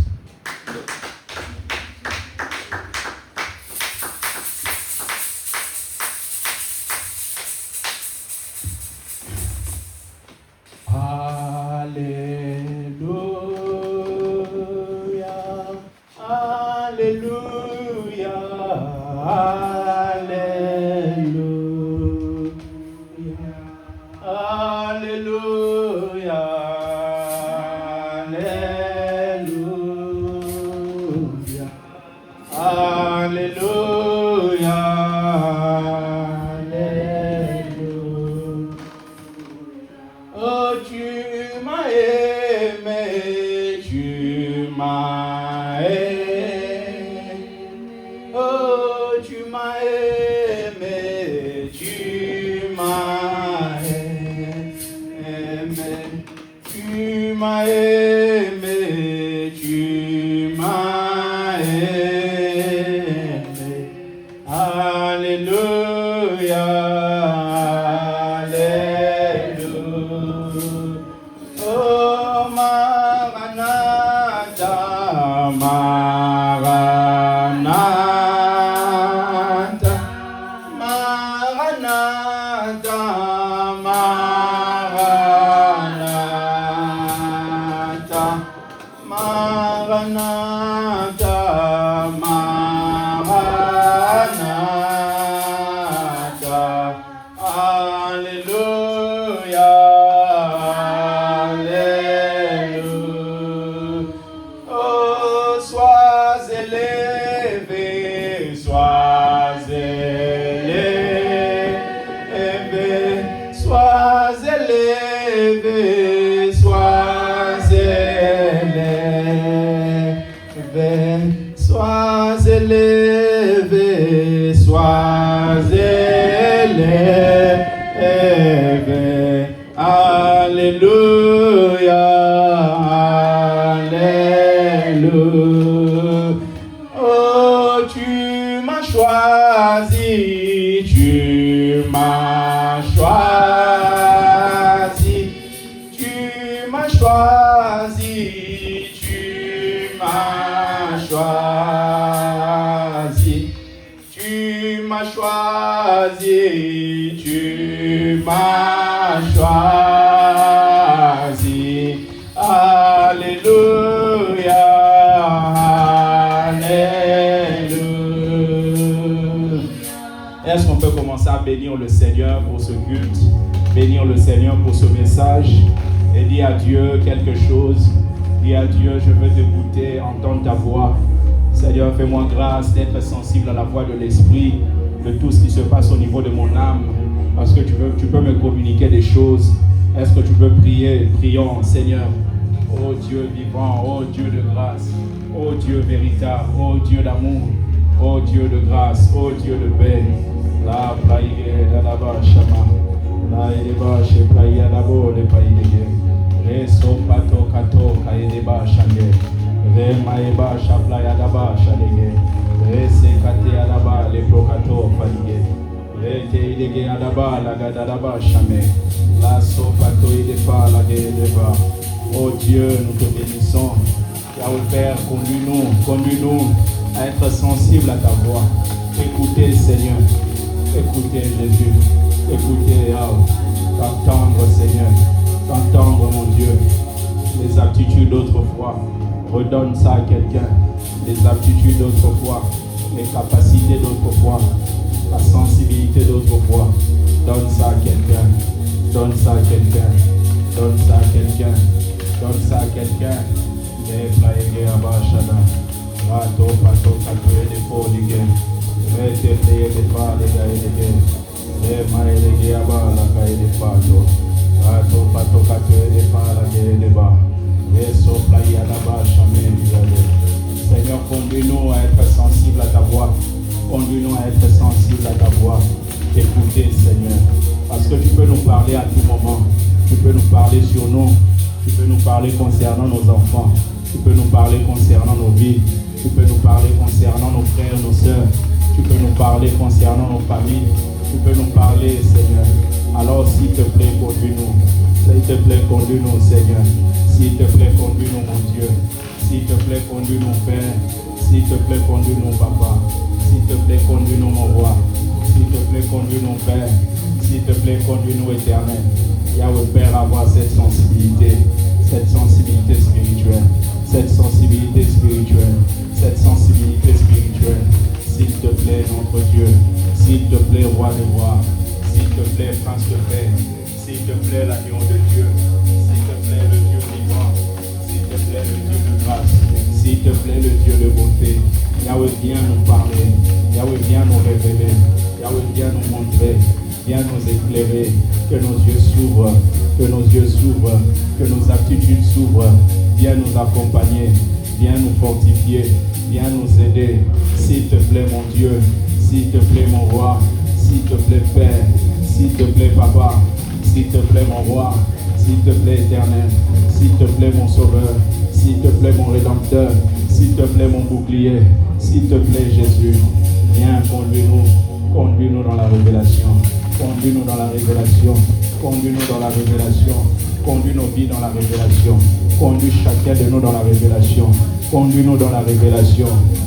Sois élevé, sois élevé. Alléluia, alléluia. Oh, tu m'as choisi, tu m'as choisi, tu m'as choisi, tu m'as choisi, tu m'as choisi, tu m'as choisi. Alléluia, alléluia. Est-ce qu'on peut commencer à bénir le Seigneur pour ce culte, bénir le Seigneur pour ce message et dire à Dieu quelque chose? Dis à Dieu, je veux t'écouter, entendre ta voix. Seigneur, fais-moi grâce d'être sensible à la voix de l'Esprit, de tout ce qui se passe au niveau de mon âme, parce que tu peux me communiquer des choses. Est-ce que tu peux prier? Prions, Seigneur. Oh Dieu vivant, oh Dieu de grâce, oh Dieu véritable, oh Dieu d'amour, oh Dieu de grâce, oh Dieu de paix. La plaie la laba chama, la eleba che plaie la bo le paille. Reso pato kato kaedeba shande, re maeba shapla yadaba shadege, rese kate yadaba le prokato falige, rete idege yadaba la gadadaba shame, la so pato idepa la gedeba. Oh Dieu, nous te bénissons. Yahweh Père, conduis-nous à être sensibles à ta voix. Écoutez Seigneur, écoutez Jésus, écoutez Yahweh, t'entendre Seigneur, t'entendre mon Dieu. Les aptitudes d'autrefois, redonne ça à quelqu'un. Les aptitudes d'autrefois, les capacités d'autrefois, la sensibilité d'autrefois. Donne ça à quelqu'un, donne ça à quelqu'un, donne ça à quelqu'un. Donne ça à quelqu'un. Les plaïgues à Bachada. Rato, pato, kato, et des pots, les gars. Rete, payé des pas, les gars, et les gars. Les mailles, les gars, la caille des pato. Rato, pato, kato, et des pas, la gueule, les bas. Les so, plaïgues à la bâche, amen. Seigneur, conduis-nous à être sensibles à ta voix. Conduis-nous à être sensibles à ta voix. Écoutez, Seigneur. Parce que tu peux nous parler à tout moment. Tu peux nous parler sur nous. Tu peux nous parler concernant nos enfants. Tu peux nous parler concernant nos vies. Tu peux nous parler concernant nos frères, nos sœurs. Tu peux nous parler concernant nos familles. Tu peux nous parler, Seigneur. Alors, s'il te plaît, conduis-nous. S'il te plaît, conduis-nous, Seigneur. S'il te plaît, conduis-nous, mon Dieu. S'il te plaît, conduis-nous, Père. S'il te plaît, conduis-nous, Papa. S'il te plaît, conduis-nous, mon roi. S'il te plaît, conduis-nous, Père. S'il te plaît, conduis-nous, Éternel. Yahweh Père, avoir cette sensibilité spirituelle, cette sensibilité spirituelle, cette sensibilité spirituelle. S'il te plaît, notre Dieu, s'il te plaît, roi des rois, s'il te plaît, prince de paix, s'il te plaît, l'agneau de Dieu, s'il te plaît, le Dieu vivant, s'il te plaît, le Dieu de grâce, s'il te plaît, le Dieu de beauté. Yahweh, viens nous parler, Yahweh, viens nous révéler, Yahweh, viens nous montrer. Viens nous éclairer, que nos yeux s'ouvrent, que nos yeux s'ouvrent, que nos aptitudes s'ouvrent. Viens nous accompagner, viens nous fortifier, viens nous aider. S'il te plaît, mon Dieu, s'il te plaît, mon roi, s'il te plaît, Père, s'il te plaît, Papa, s'il te plaît, mon roi, s'il te plaît, Éternel, s'il te plaît, mon Sauveur, s'il te plaît, mon Rédempteur, s'il te plaît, mon bouclier, s'il te plaît, Jésus. Viens, conduis-nous dans la révélation. Conduis-nous dans la révélation. Conduis-nous dans la révélation. Conduis nos vies dans la révélation. Conduis chacun de nous dans la révélation. Conduis-nous dans la révélation.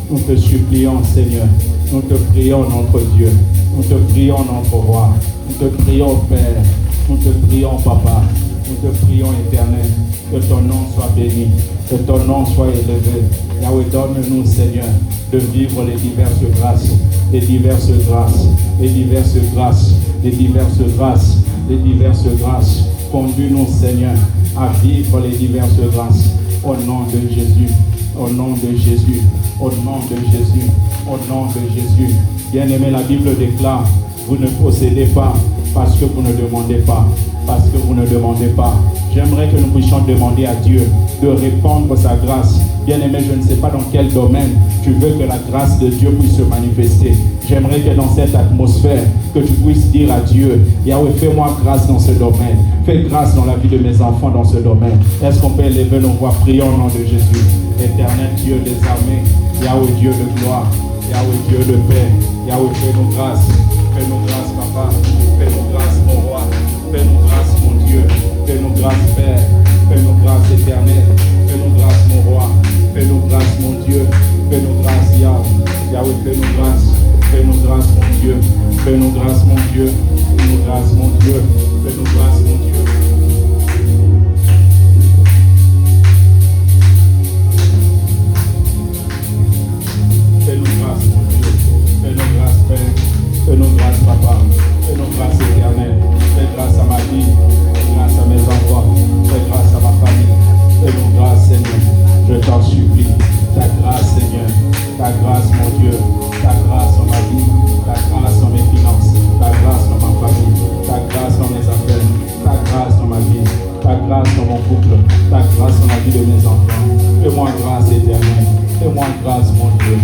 Nous te supplions, Seigneur. Nous te prions, notre Dieu. Nous te prions, notre roi. Nous te prions, Père. Nous te prions, Papa. Nous te prions, Éternel. Que ton nom soit béni. Que ton nom soit élevé. Yahweh, donne-nous, Seigneur, de vivre les diverses grâces. Les diverses grâces. Les diverses grâces. Les diverses grâces. Les diverses grâces. Conduis-nous, Seigneur, à vivre les diverses grâces. Au nom de Jésus. Au nom de Jésus. Au nom de Jésus. Au nom de Jésus. Bien-aimé, la Bible déclare, vous ne possédez pas parce que vous ne demandez pas. Parce que vous ne demandez pas. J'aimerais que nous puissions demander à Dieu de répandre sa grâce Bien-aimé, je ne sais pas dans quel domaine tu veux que la grâce de Dieu puisse se manifester. J'aimerais que dans cette atmosphère, que tu puisses dire à Dieu, Yahweh, fais-moi grâce dans ce domaine. Fais grâce dans la vie de mes enfants dans ce domaine. Est-ce qu'on peut élever nos voix? Prions au nom de Jésus. Éternel Dieu des armées, Yahweh Dieu de gloire, Yahweh Dieu de paix, Yahweh fais-nous grâce. Fais-nous grâce, Papa. Fais-nous grâce, mon roi. Fais-nous grâce, mon Dieu. Fais-nous grâce, Père. Fais-nous grâce, éternel. Fais-nous grâce, mon roi. Fais-nous grâce, mon Dieu. Fais-nous grâce, Yahweh. Yahweh, fais-nous grâce. Fais-nous grâce, mon Dieu. Fais-nous grâce, mon Dieu. Fais-nous grâce, mon Dieu. Fais-nous grâce, mon Dieu. Fais-nous grâce, mon Dieu. Fais-nous grâce, Père. Fais-nous grâce, Papa. Fais-nous grâce, éternel. Fais grâce à ma vie. Fais grâce à mes enfants. Fais grâce à ma famille. Fais-nous grâce, Seigneur. Je t'en supplie. Ta grâce, Seigneur. Ta grâce, mon Dieu. Ta grâce en ma vie. Ta grâce dans mes finances. Ta grâce dans ma famille. Ta grâce dans mes affaires. Ta grâce dans ma vie. Ta grâce dans mon couple. Ta grâce dans la vie de mes enfants. Fais-moi grâce, éternel. Fais-moi grâce, mon Dieu.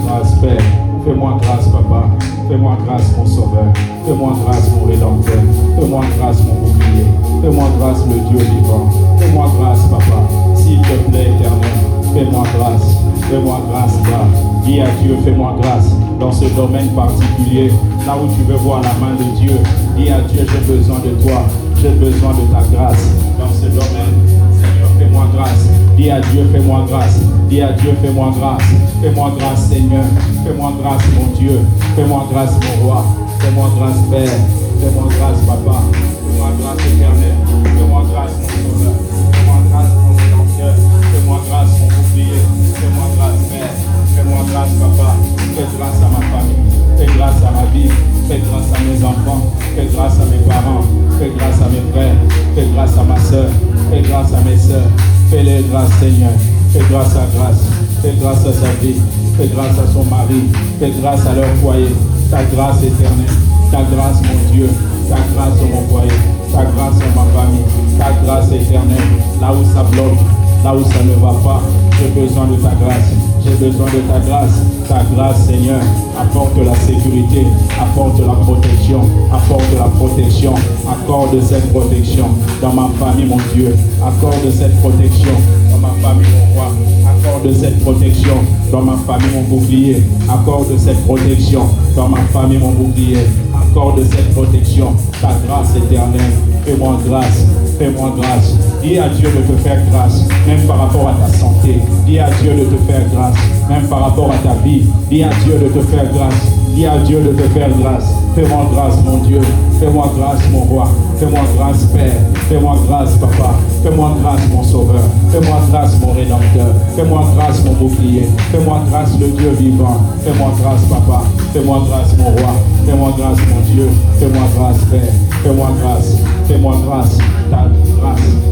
Grâce, Père. Fais-moi grâce, Papa. Fais-moi grâce, mon Sauveur. Fais-moi grâce, mon Rédempteur. Fais-moi grâce, mon bouclier. Fais-moi grâce, le Dieu vivant. Fais-moi grâce, Papa. S'il te plaît, éternel. Fais-moi grâce. Fais-moi grâce, là. Dis à Dieu, fais-moi grâce. Dans ce domaine particulier, là où tu veux voir la main de Dieu, dis à Dieu, j'ai besoin de toi. J'ai besoin de ta grâce. Dans ce domaine, Seigneur, fais-moi grâce. Dis à Dieu, fais-moi grâce. Dis à Dieu, fais-moi grâce. Fais-moi grâce, Seigneur. Fais-moi grâce, mon Dieu. Fais-moi grâce, mon roi. Fais-moi grâce, Père. Fais-moi grâce, Papa. Fais-moi grâce, éternel. Fais-moi grâce, mon Sauveur. Fais-moi grâce, mon Rédempteur. Fais-moi grâce, mon bouclier. Fais-moi grâce, Père. Fais-moi grâce, Papa. Fais grâce à ma famille. Fais grâce à ma vie. Fais grâce à mes enfants. Fais grâce à mes parents. Fais grâce à mes frères. Fais grâce à ma soeur. Fais grâce à mes soeurs. Fais-les grâce, Seigneur. Fais grâce à grâce. Fais grâce à sa vie. Fais grâce à son mari. Fais grâce à leur foyer. Ta grâce éternelle. Ta grâce, mon Dieu. Ta grâce sur mon foyer. Ta grâce sur ma famille. Ta grâce éternelle. Là où ça bloque, là où ça ne va pas, j'ai besoin de ta grâce. J'ai besoin de ta grâce. Ta grâce, Seigneur, apporte la sécurité, apporte la protection, apporte la protection. Accorde cette protection dans ma famille, mon Dieu. Accorde cette protection dans ma famille, mon roi. Accorde cette protection dans ma famille, mon bouclier. Accorde cette protection dans ma famille, mon bouclier. Accorde cette protection, ta grâce éternelle. Fais-moi grâce, fais-moi grâce. Dis à Dieu de te faire grâce, même par rapport à ta santé. Dis à Dieu de te faire grâce, même par rapport à ta vie. Dis à Dieu de te faire grâce. Dis à Dieu de te faire grâce. Fais-moi grâce, mon Dieu. Fais-moi grâce, mon roi. Fais-moi grâce, Père. Fais-moi grâce, Papa. Fais-moi grâce, mon Sauveur. Fais-moi grâce, mon Rédempteur. Fais-moi grâce, mon bouclier. Fais-moi grâce, le Dieu vivant. Fais-moi grâce, Papa. Fais-moi grâce, mon roi. Fais-moi grâce, mon Dieu. Fais-moi grâce, Père. Fais-moi grâce. Fais-moi grâce.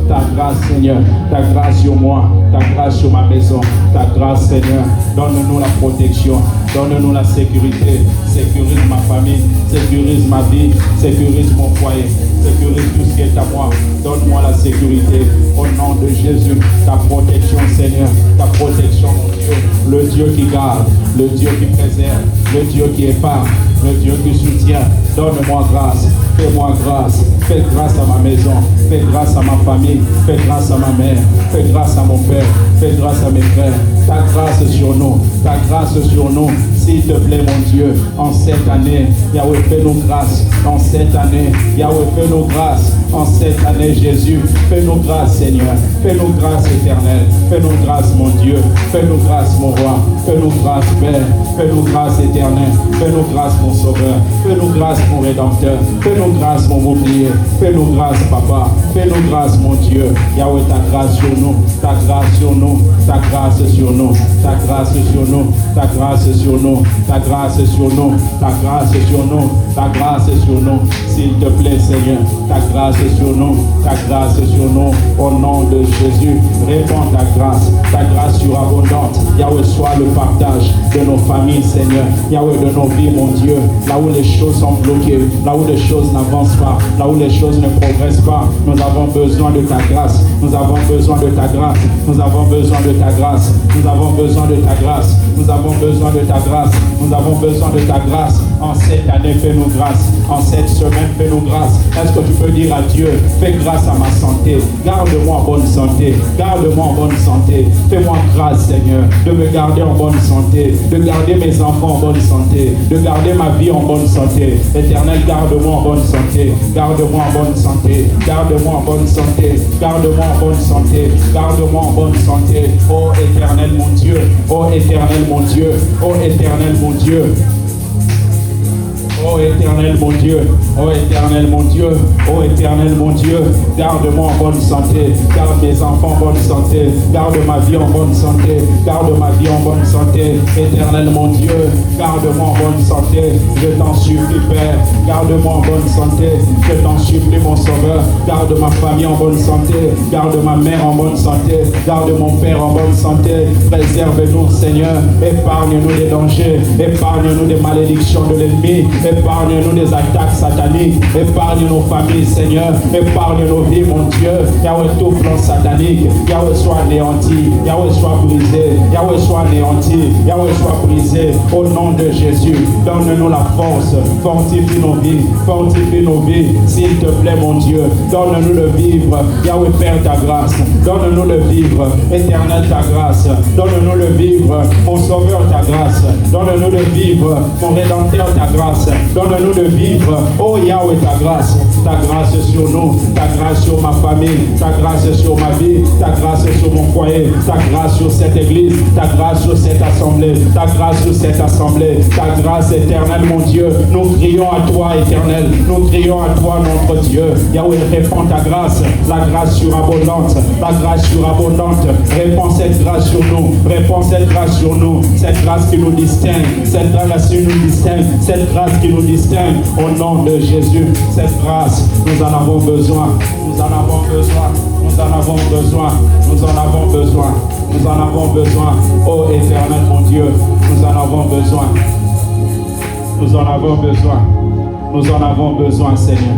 Ta grâce, Seigneur. Ta grâce sur moi. Ta grâce sur ma maison. Ta grâce, Seigneur. Donne-nous la protection. Donne-nous la sécurité. Sécurise ma famille. Sécurise ma vie. Sécurise mon foyer. Sécurise tout ce qui est à moi. Donne-moi la sécurité. Au nom de Jésus. Ta protection, Seigneur. Ta protection, mon Dieu. Le Dieu qui garde. Le Dieu qui préserve. Le Dieu qui épargne. Le Dieu qui soutient. Donne-moi grâce. Fais-moi grâce. Fais grâce à ma maison. Fais grâce à ma famille. Fais grâce à ma mère. Fais grâce à mon père. Fais grâce à mes frères. Ta grâce sur nous. Ta grâce sur nous. S'il te plaît, mon Dieu, en cette année, Yahweh, fais-nous grâce. En cette année, Yahweh, fais-nous grâce. En cette année, Jésus, fais-nous grâce, Seigneur. Fais-nous grâce éternelle. Fais-nous grâce, mon Dieu. Fais-nous grâce, mon roi. Fais-nous grâce, Père. Fais-nous grâce éternelle. Fais-nous grâce, mon Sauveur. Fais-nous grâce, mon Rédempteur. Fais-nous grâce, mon bouclier. Fais-nous grâce, Papa. Fais-nous grâce, mon Dieu. Yahweh, ta grâce sur nous. Ta grâce sur nous. Ta grâce sur nous. Ta grâce sur nous. Ta grâce sur nous. Ta grâce sur nous. Ta grâce sur nous. Ta grâce sur nous. S'il te plaît, Seigneur. Ta grâce sur nous. Ta grâce sur nous. Au nom de Jésus, répands ta grâce surabondante. Yahweh, soit le partage de nos familles, Seigneur. Yahweh, de nos vies, mon Dieu. Là où les choses sont bloquées, là où les choses n'avancent pas, là où les choses ne progressent pas, nous avons besoin de ta grâce. Nous avons besoin de ta grâce. Nous avons besoin de ta grâce. Nous avons besoin de ta grâce. Nous avons besoin de ta grâce. Nous avons besoin de ta grâce. En cette année, fais-nous grâce. En cette semaine, fais-nous grâce. Est-ce que tu peux dire à Dieu, fais grâce à ma santé. Garde-moi en bonne santé. Garde-moi en bonne santé. Fais-moi grâce, Seigneur, de me garder en bonne santé, de garder mes enfants en bonne santé, de garder ma vie en bonne santé. Éternel, garde-moi en bonne santé. Garde-moi en bonne santé. Garde-moi en bonne santé. Garde-moi en bonne santé. Garde-moi en bonne santé. Oh Éternel, mon Dieu. Oh Éternel, mon Dieu. Oh Éternel, mon Dieu. Oh Éternel mon Dieu, oh Éternel mon Dieu, oh Éternel mon Dieu, garde-moi en bonne santé, garde mes enfants en bonne santé, garde ma vie en bonne santé, garde ma vie en bonne santé. Éternel mon Dieu, garde-moi en bonne santé, je t'en supplie Père, garde-moi en bonne santé, je t'en supplie mon Sauveur, garde ma famille en bonne santé, garde ma mère en bonne santé, garde mon Père en bonne santé, préserve-nous Seigneur, épargne-nous des dangers, épargne-nous des malédictions de l'ennemi, épargne-nous des attaques sataniques, épargne nos familles, Seigneur, épargne nos vies, mon Dieu. Yahweh, tout plan satanique, Yahweh soit anéanti, Yahweh soit brisé, Yahweh soit anéanti, Yahweh soit brisé, au nom de Jésus. Donne-nous la force, fortifie nos vies, s'il te plaît, mon Dieu. Donne-nous le vivre, Yahweh Père, ta grâce, donne-nous le vivre, Éternel, ta grâce, donne-nous le vivre, mon Sauveur, ta grâce, donne-nous le vivre, mon Rédempteur, ta grâce. Donne-nous de vivre, oh Yahweh, ta grâce sur nous, ta grâce sur ma famille, ta grâce sur ma vie, ta grâce sur mon foyer, ta grâce sur cette église, ta grâce sur cette assemblée, ta grâce sur cette assemblée, ta grâce éternelle, mon Dieu. Nous crions à toi, éternel, nous crions à toi, notre Dieu. Yahweh, répands ta grâce, la grâce surabondante, la grâce surabondante. Répands cette grâce sur nous, répands cette grâce sur nous, cette grâce qui nous distingue, cette grâce qui nous distingue, cette grâce qui nous distingue au nom de Jésus. Cette grâce, nous en avons besoin, nous en avons besoin, nous en avons besoin, nous en avons besoin, nous en avons besoin. Oh Éternel mon Dieu, nous en avons besoin, nous en avons besoin, nous en avons besoin Seigneur,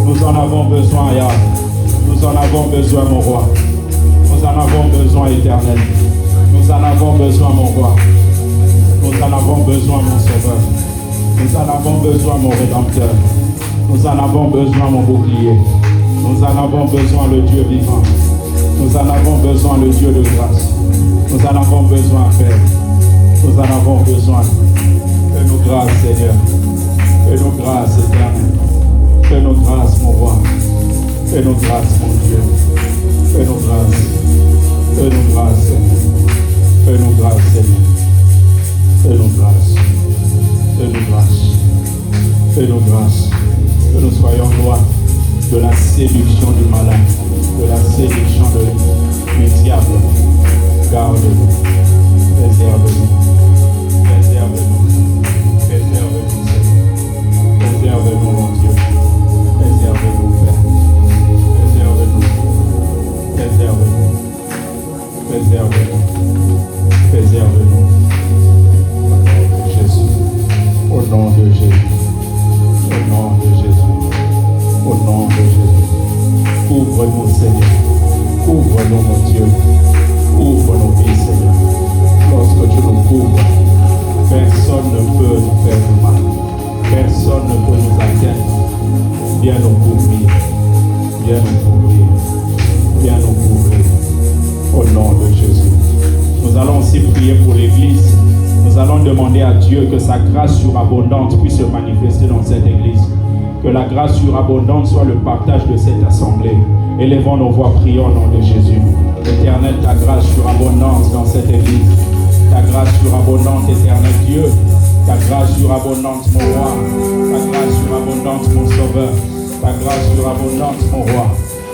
nous en avons besoin Yahweh, nous en avons besoin mon roi, nous en avons besoin Éternel, nous en avons besoin mon roi, nous en avons besoin mon Sauveur. Nous en avons besoin, mon Rédempteur. Nous en avons besoin, mon bouclier. Nous en avons besoin, le Dieu vivant. Nous en avons besoin, le Dieu de grâce. Nous en avons besoin, Père. Nous en avons besoin. Fais-nous grâce, Seigneur. Fais-nous grâce, Éternel. Fais-nous grâce, mon roi. Fais-nous grâce, mon Dieu. Fais-nous grâce. Fais-nous grâce, Seigneur. Fais-nous grâce, Seigneur. Fais-nous grâce. Fais-nous grâce. Fais-nous grâce. Que nous soyons loin de la séduction du malin, de la séduction du diable. Garde-nous. Préserve-nous. Préserve-nous. Préserve-nous, Seigneur. Préserve-nous, mon Dieu. Préserve-nous, Père. Préserve-nous. Préserve-nous. Préserve-nous. Préserve-nous. Au nom de Jésus, au nom de Jésus, au nom de Jésus. Couvre-nous, Seigneur. Couvre-nous, mon Dieu. Couvre nos vies, Seigneur. Lorsque tu nous couvres, personne ne peut nous faire du mal. Personne ne peut nous atteindre. Viens nous couvrir. Viens nous couvrir. Viens nous couvrir. Au nom de Jésus. Nous allons aussi prier pour l'Église. Nous allons demander à Dieu que sa grâce surabondante puisse se manifester dans cette église. Que la grâce surabondante soit le partage de cette assemblée. Élevons nos voix, prions au nom de Jésus. Éternel, ta grâce surabondante dans cette église. Ta grâce surabondante, éternel Dieu. Ta grâce surabondante, mon roi. Ta grâce surabondante, mon sauveur. Ta grâce surabondante, mon roi.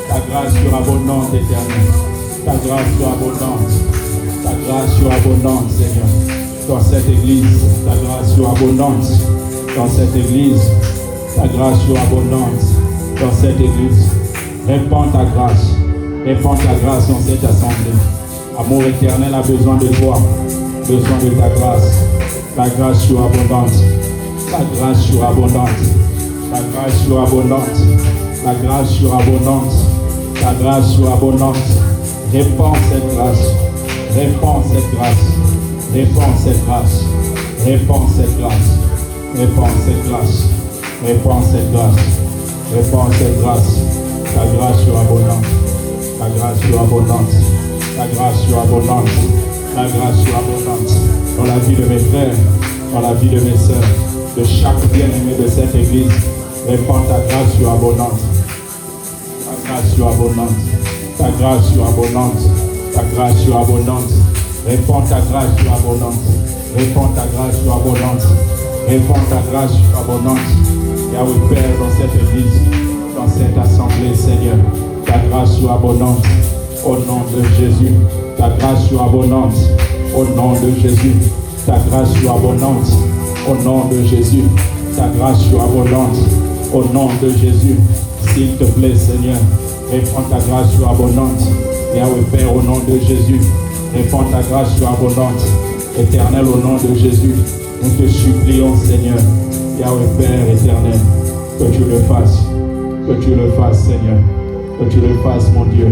Ta grâce surabondante, éternel. Ta grâce surabondante. Ta grâce surabondante, Seigneur. Dans cette église, ta grâce surabondante. Dans cette église, ta grâce surabondante. Dans cette église, répands ta grâce. Répands ta grâce dans cette assemblée. Amour éternel a besoin de toi. besoin de ta grâce. La grâce surabondante. La grâce surabondante. La grâce surabondante. La grâce surabondante. La grâce surabondante. Répands cette grâce. Répands cette grâce. Répands cette grâce. Répands cette grâce. Répands cette grâce. Répands cette grâce. Répands cette grâce. La grâce surabondante. La grâce surabondante. La grâce surabondante. La grâce surabondante. Dans la vie de mes frères, dans la vie de mes sœurs, de chaque bien-aimé de cette église, répands ta grâce surabondante. Ta grâce surabondante. Ta grâce surabondante. Ta grâce surabondante. Répands ta grâce surabondante. Répands ta grâce surabondante. Répands ta grâce surabondante. Yahweh Père, dans cette église, dans cette assemblée, Seigneur, ta grâce surabondante. Au nom de Jésus, ta grâce surabondante. Au nom de Jésus, ta grâce surabondante. Au nom de Jésus, ta grâce surabondante. Au nom de Jésus, s'il te plaît, Seigneur, répands ta grâce surabondante. Yahweh Père, au nom de Jésus, répands ta grâce surabondante. Éternel, au nom de Jésus, nous te supplions, Seigneur, Yahweh Père éternel, que tu le fasses, Seigneur, que tu le fasses, mon Dieu,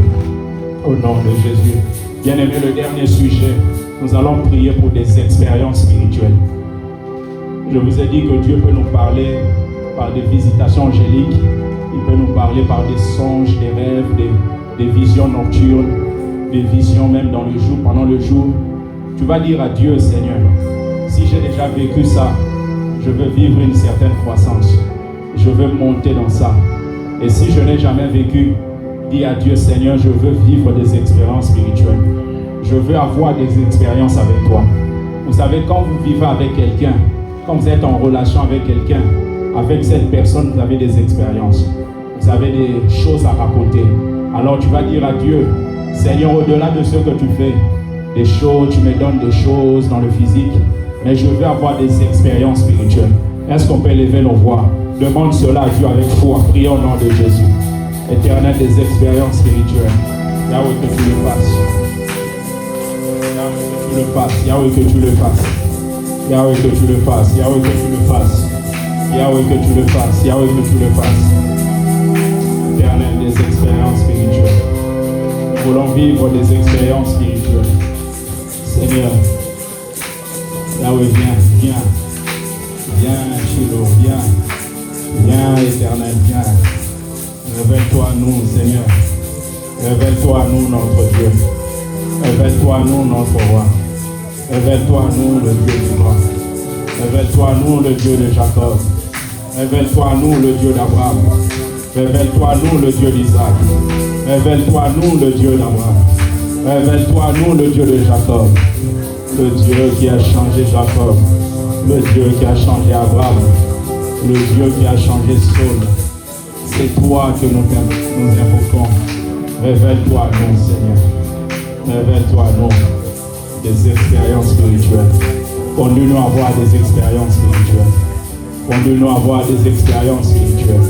au nom de Jésus. Bien-aimé, le dernier sujet, nous allons prier pour des expériences spirituelles. Je vous ai dit que Dieu peut nous parler par des visitations angéliques, il peut nous parler par des songes, des rêves, des visions nocturnes, des visions même dans le jour, pendant le jour. Tu vas dire à Dieu, Seigneur, si j'ai déjà vécu ça, je veux vivre une certaine croissance. Je veux monter dans ça. Et si je n'ai jamais vécu, dis à Dieu, Seigneur, je veux vivre des expériences spirituelles. Je veux avoir des expériences avec toi. Vous savez, quand vous vivez avec quelqu'un, quand vous êtes en relation avec quelqu'un, avec cette personne, vous avez des expériences. Vous avez des choses à raconter. Alors tu vas dire à Dieu, Seigneur, au-delà de ce que tu fais, des choses, tu me donnes des choses dans le physique, mais je veux avoir des expériences spirituelles. Est-ce qu'on peut élever nos voix? Demande cela à Dieu avec foi. Prions au nom de Jésus. Éternel, des expériences spirituelles. Yahweh, que tu le fasses. Yahweh, que tu le fasses. Yahweh, que tu le fasses. Yahweh, que tu le fasses. Yahweh, que tu le fasses. Yahweh, que tu le fasses. Éternel, des expériences spirituelles. Nous voulons vivre des expériences spirituelles. Seigneur, Yahweh, viens. Viens, Shiloh, viens, éternel, viens. Révèle-toi à nous, Seigneur. Révèle-toi à nous, notre Dieu. Révèle-toi à nous, notre roi. Révèle-toi à nous, le Dieu du roi. Révèle-toi à nous, le Dieu de Jacob. Révèle-toi à nous, le Dieu d'Abraham. Révèle-toi à nous, le Dieu d'Isaac. Révèle-toi à nous, le Dieu d'Abraham. Révèle-toi à nous, le Dieu de Jacob. Le Dieu qui a changé Jacob. Le Dieu qui a changé Abraham. Le Dieu qui a changé Saul. C'est toi que nous invoquons. Révèle-toi à nous, Seigneur. Révèle-toi à nous des expériences spirituelles. Conduis-nous à avoir des expériences spirituelles. Conduis-nous à avoir des expériences spirituelles.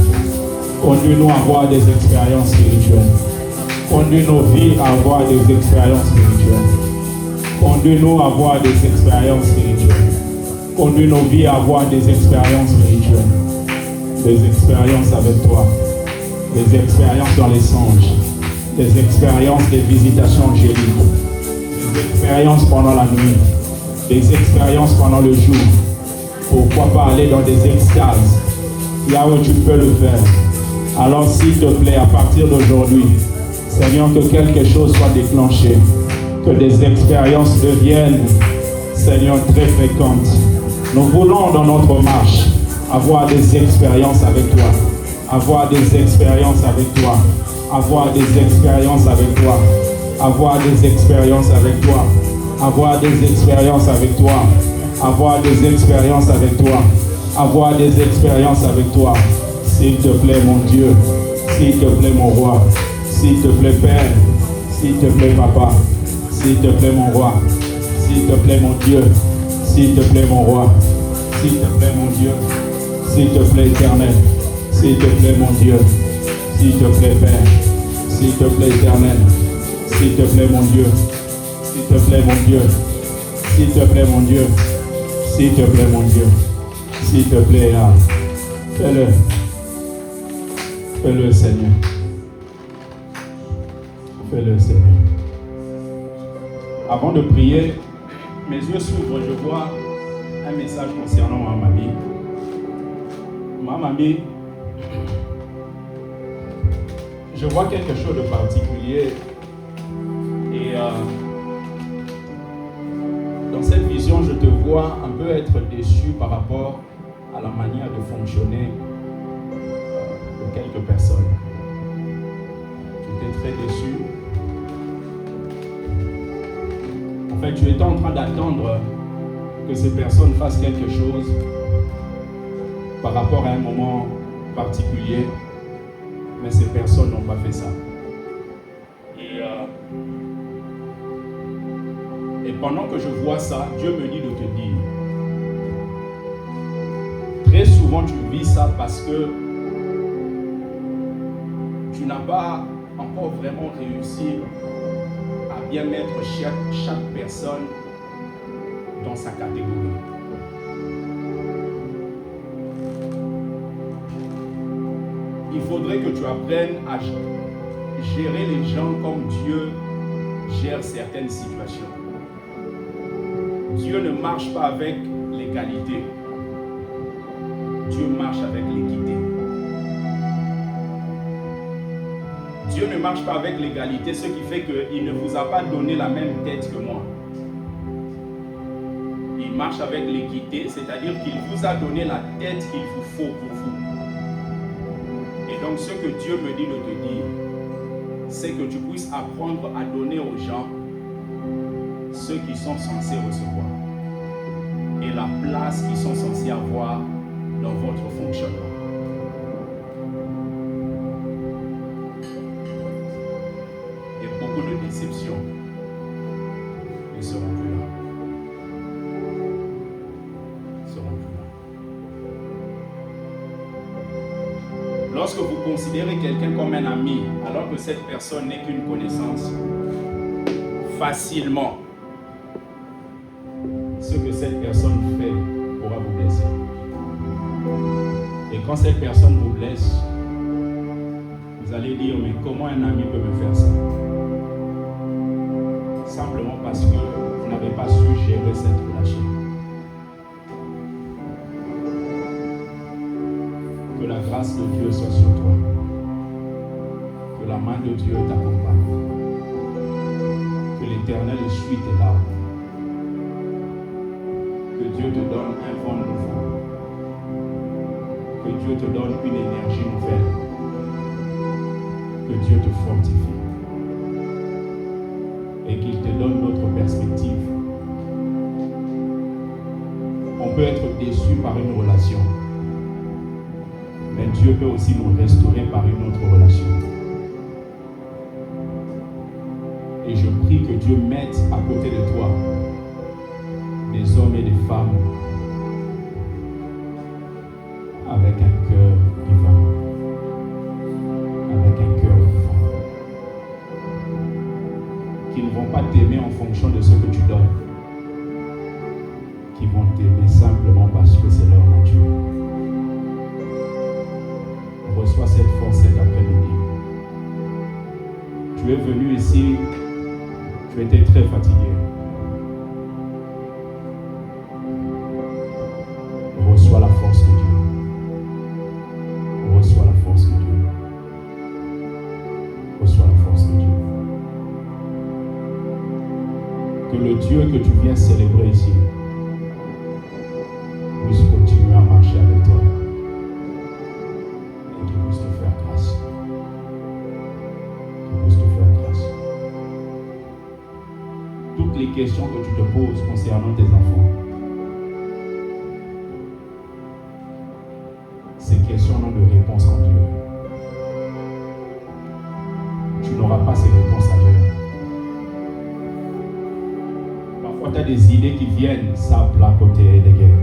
Conduis-nous à avoir des expériences spirituelles. Conduis nos vies à avoir des expériences spirituelles. Conduis-nous à avoir des expériences spirituelles. Conduis nos vies à avoir des expériences spirituelles. Des expériences avec toi. Des expériences dans les songes. Des expériences des visitations angéliques. Des expériences pendant la nuit. Des expériences pendant le jour. Pourquoi pas aller dans des extases? Là où tu peux le faire. Alors s'il te plaît, à partir d'aujourd'hui, Seigneur, que quelque chose soit déclenché. Que des expériences deviennent, Seigneur, très fréquentes. Nous voulons dans notre marche avoir des expériences avec toi. Avoir des expériences avec toi. Avoir des expériences avec toi. Avoir des expériences avec toi. Avoir des expériences avec toi. Avoir des expériences avec toi. Avoir des expériences avec toi. S'il te plaît, mon Dieu. S'il te plaît, mon roi. S'il te plaît, Père. S'il te plaît, Papa. S'il te plaît, mon roi. S'il te plaît, mon Dieu. S'il te plaît, mon roi. S'il te plaît, mon Dieu. S'il te plaît, éternel. S'il te plaît, mon Dieu. S'il te plaît, Père. S'il te plaît, éternel. S'il te plaît, mon Dieu. S'il te plaît, mon Dieu. S'il te plaît, mon Dieu. S'il te plaît, mon Dieu. S'il te plaît, fais-le. Fais-le, Seigneur. Fais-le, Seigneur. Avant de prier, mes yeux s'ouvrent, je vois un message concernant ma mamie. Ma mamie, je vois quelque chose de particulier. Et dans cette vision, je te vois un peu être déçu par rapport à la manière de fonctionner de quelques personnes. Tu étais très déçu. En fait, tu étais en train d'attendre que ces personnes fassent quelque chose par rapport à un moment particulier, mais ces personnes n'ont pas fait ça. Et pendant que je vois ça, Dieu me dit de te dire, très souvent tu vis ça parce que tu n'as pas encore vraiment réussi à bien mettre chaque personne dans sa catégorie. Il faudrait que tu apprennes à gérer les gens comme Dieu gère certaines situations. Dieu ne marche pas avec l'égalité. Dieu marche avec l'équité. Dieu ne marche pas avec l'égalité, ce qui fait qu'il ne vous a pas donné la même tête que moi. Il marche avec l'équité, c'est-à-dire qu'il vous a donné la tête qu'il vous faut pour vous. Et donc ce que Dieu me dit de te dire, c'est que tu puisses apprendre à donner aux gens ce qu'ils sont censés recevoir et la place qu'ils sont censés avoir dans votre fonctionnement. Et beaucoup de déceptions ne seront plus là. Lorsque vous considérez quelqu'un comme un ami, alors que cette personne n'est qu'une connaissance, facilement, ce que cette personne fait pourra vous blesser. Et quand cette personne vous blesse, vous allez dire, mais comment un ami peut me faire ça? Simplement parce que vous n'avez pas su gérer cette relation. Que la grâce de Dieu soit sur toi. Que la main de Dieu t'accompagne. Que l'Éternel essuie tes larmes. Que Dieu te donne un vent nouveau. Que Dieu te donne une énergie nouvelle. Que Dieu te fortifie. Et qu'il te donne d'autres perspectives. On peut être déçu par une relation. Mais Dieu peut aussi nous restaurer par une autre relation. Et je prie que Dieu mette à côté de toi des hommes et des femmes avec un cœur divin. Avec un cœur divin. Qui ne vont pas t'aimer en fonction de ce que tu donnes. Qui vont t'aimer simplement parce que c'est leur nature. Reçois cette force cet après-midi. Tu es venu ici, tu étais très fatigué. Reçois la force de Dieu. Reçois la force de Dieu. Reçois la force de Dieu. Que le Dieu que tu viens célébrer ici puisse continuer à marcher avec toi. Les questions que tu te poses concernant tes enfants, ces questions n'ont de réponse en Dieu. Tu n'auras pas ces réponses ailleurs. Parfois tu as des idées qui viennent, ça plat côté des guerres.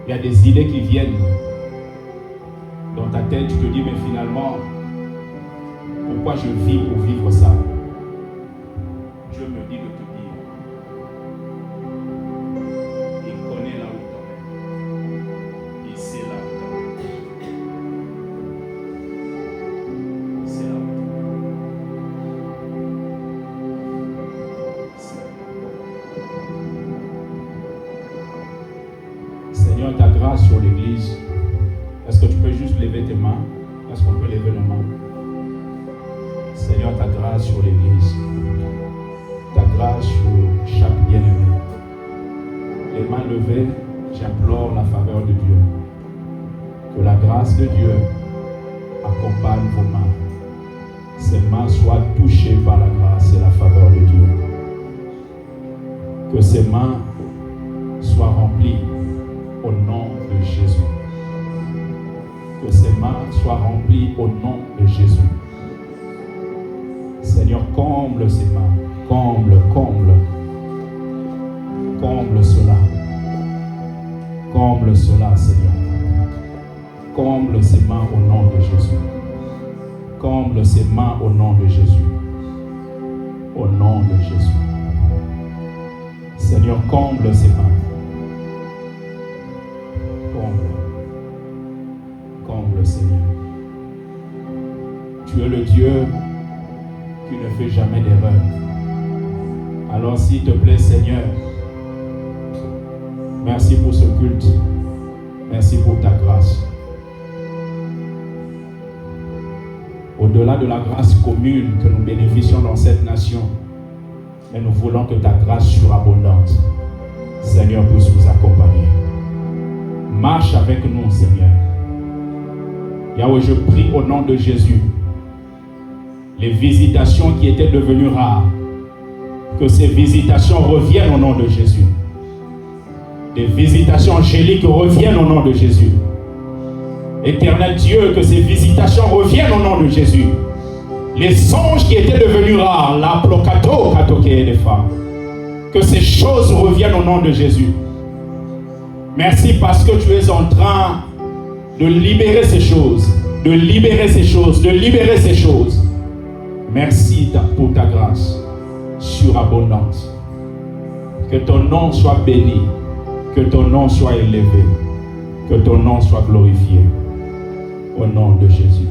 Il y a des idées qui viennent dans ta tête, tu te dis mais finalement pourquoi je vis pour vivre ça? Dieu me dit de te dire Seigneur, ta grâce sur l'Église. Est-ce que tu peux juste lever tes mains? Est-ce qu'on peut lever nos mains? Seigneur, ta grâce sur l'Église. Ta grâce sur chaque bien-aimé. Les mains levées, j'implore la faveur de Dieu. Que la grâce de Dieu accompagne vos mains. Ces mains soient touchées par la grâce et la faveur de Dieu. Que ces mains soient remplies au nom de Jésus. Que ces mains soient remplies au nom de Jésus. Seigneur, comble ces mains. Comble, comble. Comble cela. Comble cela, Seigneur. Comble ces mains au nom de Jésus. Comble ces mains au nom de Jésus. Au nom de Jésus. Seigneur, comble ces mains. Comble. Comble, Seigneur. Tu es le Dieu qui ne fait jamais d'erreur. Alors, s'il te plaît, Seigneur, merci pour ce culte. Merci pour ta grâce. Au-delà de la grâce commune que nous bénéficions dans cette nation, mais nous voulons que ta grâce surabondante, Seigneur, puisse nous accompagner. Marche avec nous, Seigneur. Yahweh, je prie au nom de Jésus, les visitations qui étaient devenues rares, que ces visitations reviennent au nom de Jésus. Des visitations angéliques reviennent au nom de Jésus. Éternel Dieu, que ces visitations reviennent au nom de Jésus. Les songes qui étaient devenus rares, la plocato, katoke et des femmes, que ces choses reviennent au nom de Jésus. Merci parce que tu es en train de libérer ces choses, de libérer ces choses, de libérer ces choses. Merci pour ta grâce surabondante. Que ton nom soit béni, que ton nom soit élevé, que ton nom soit glorifié. Au nom de Jésus.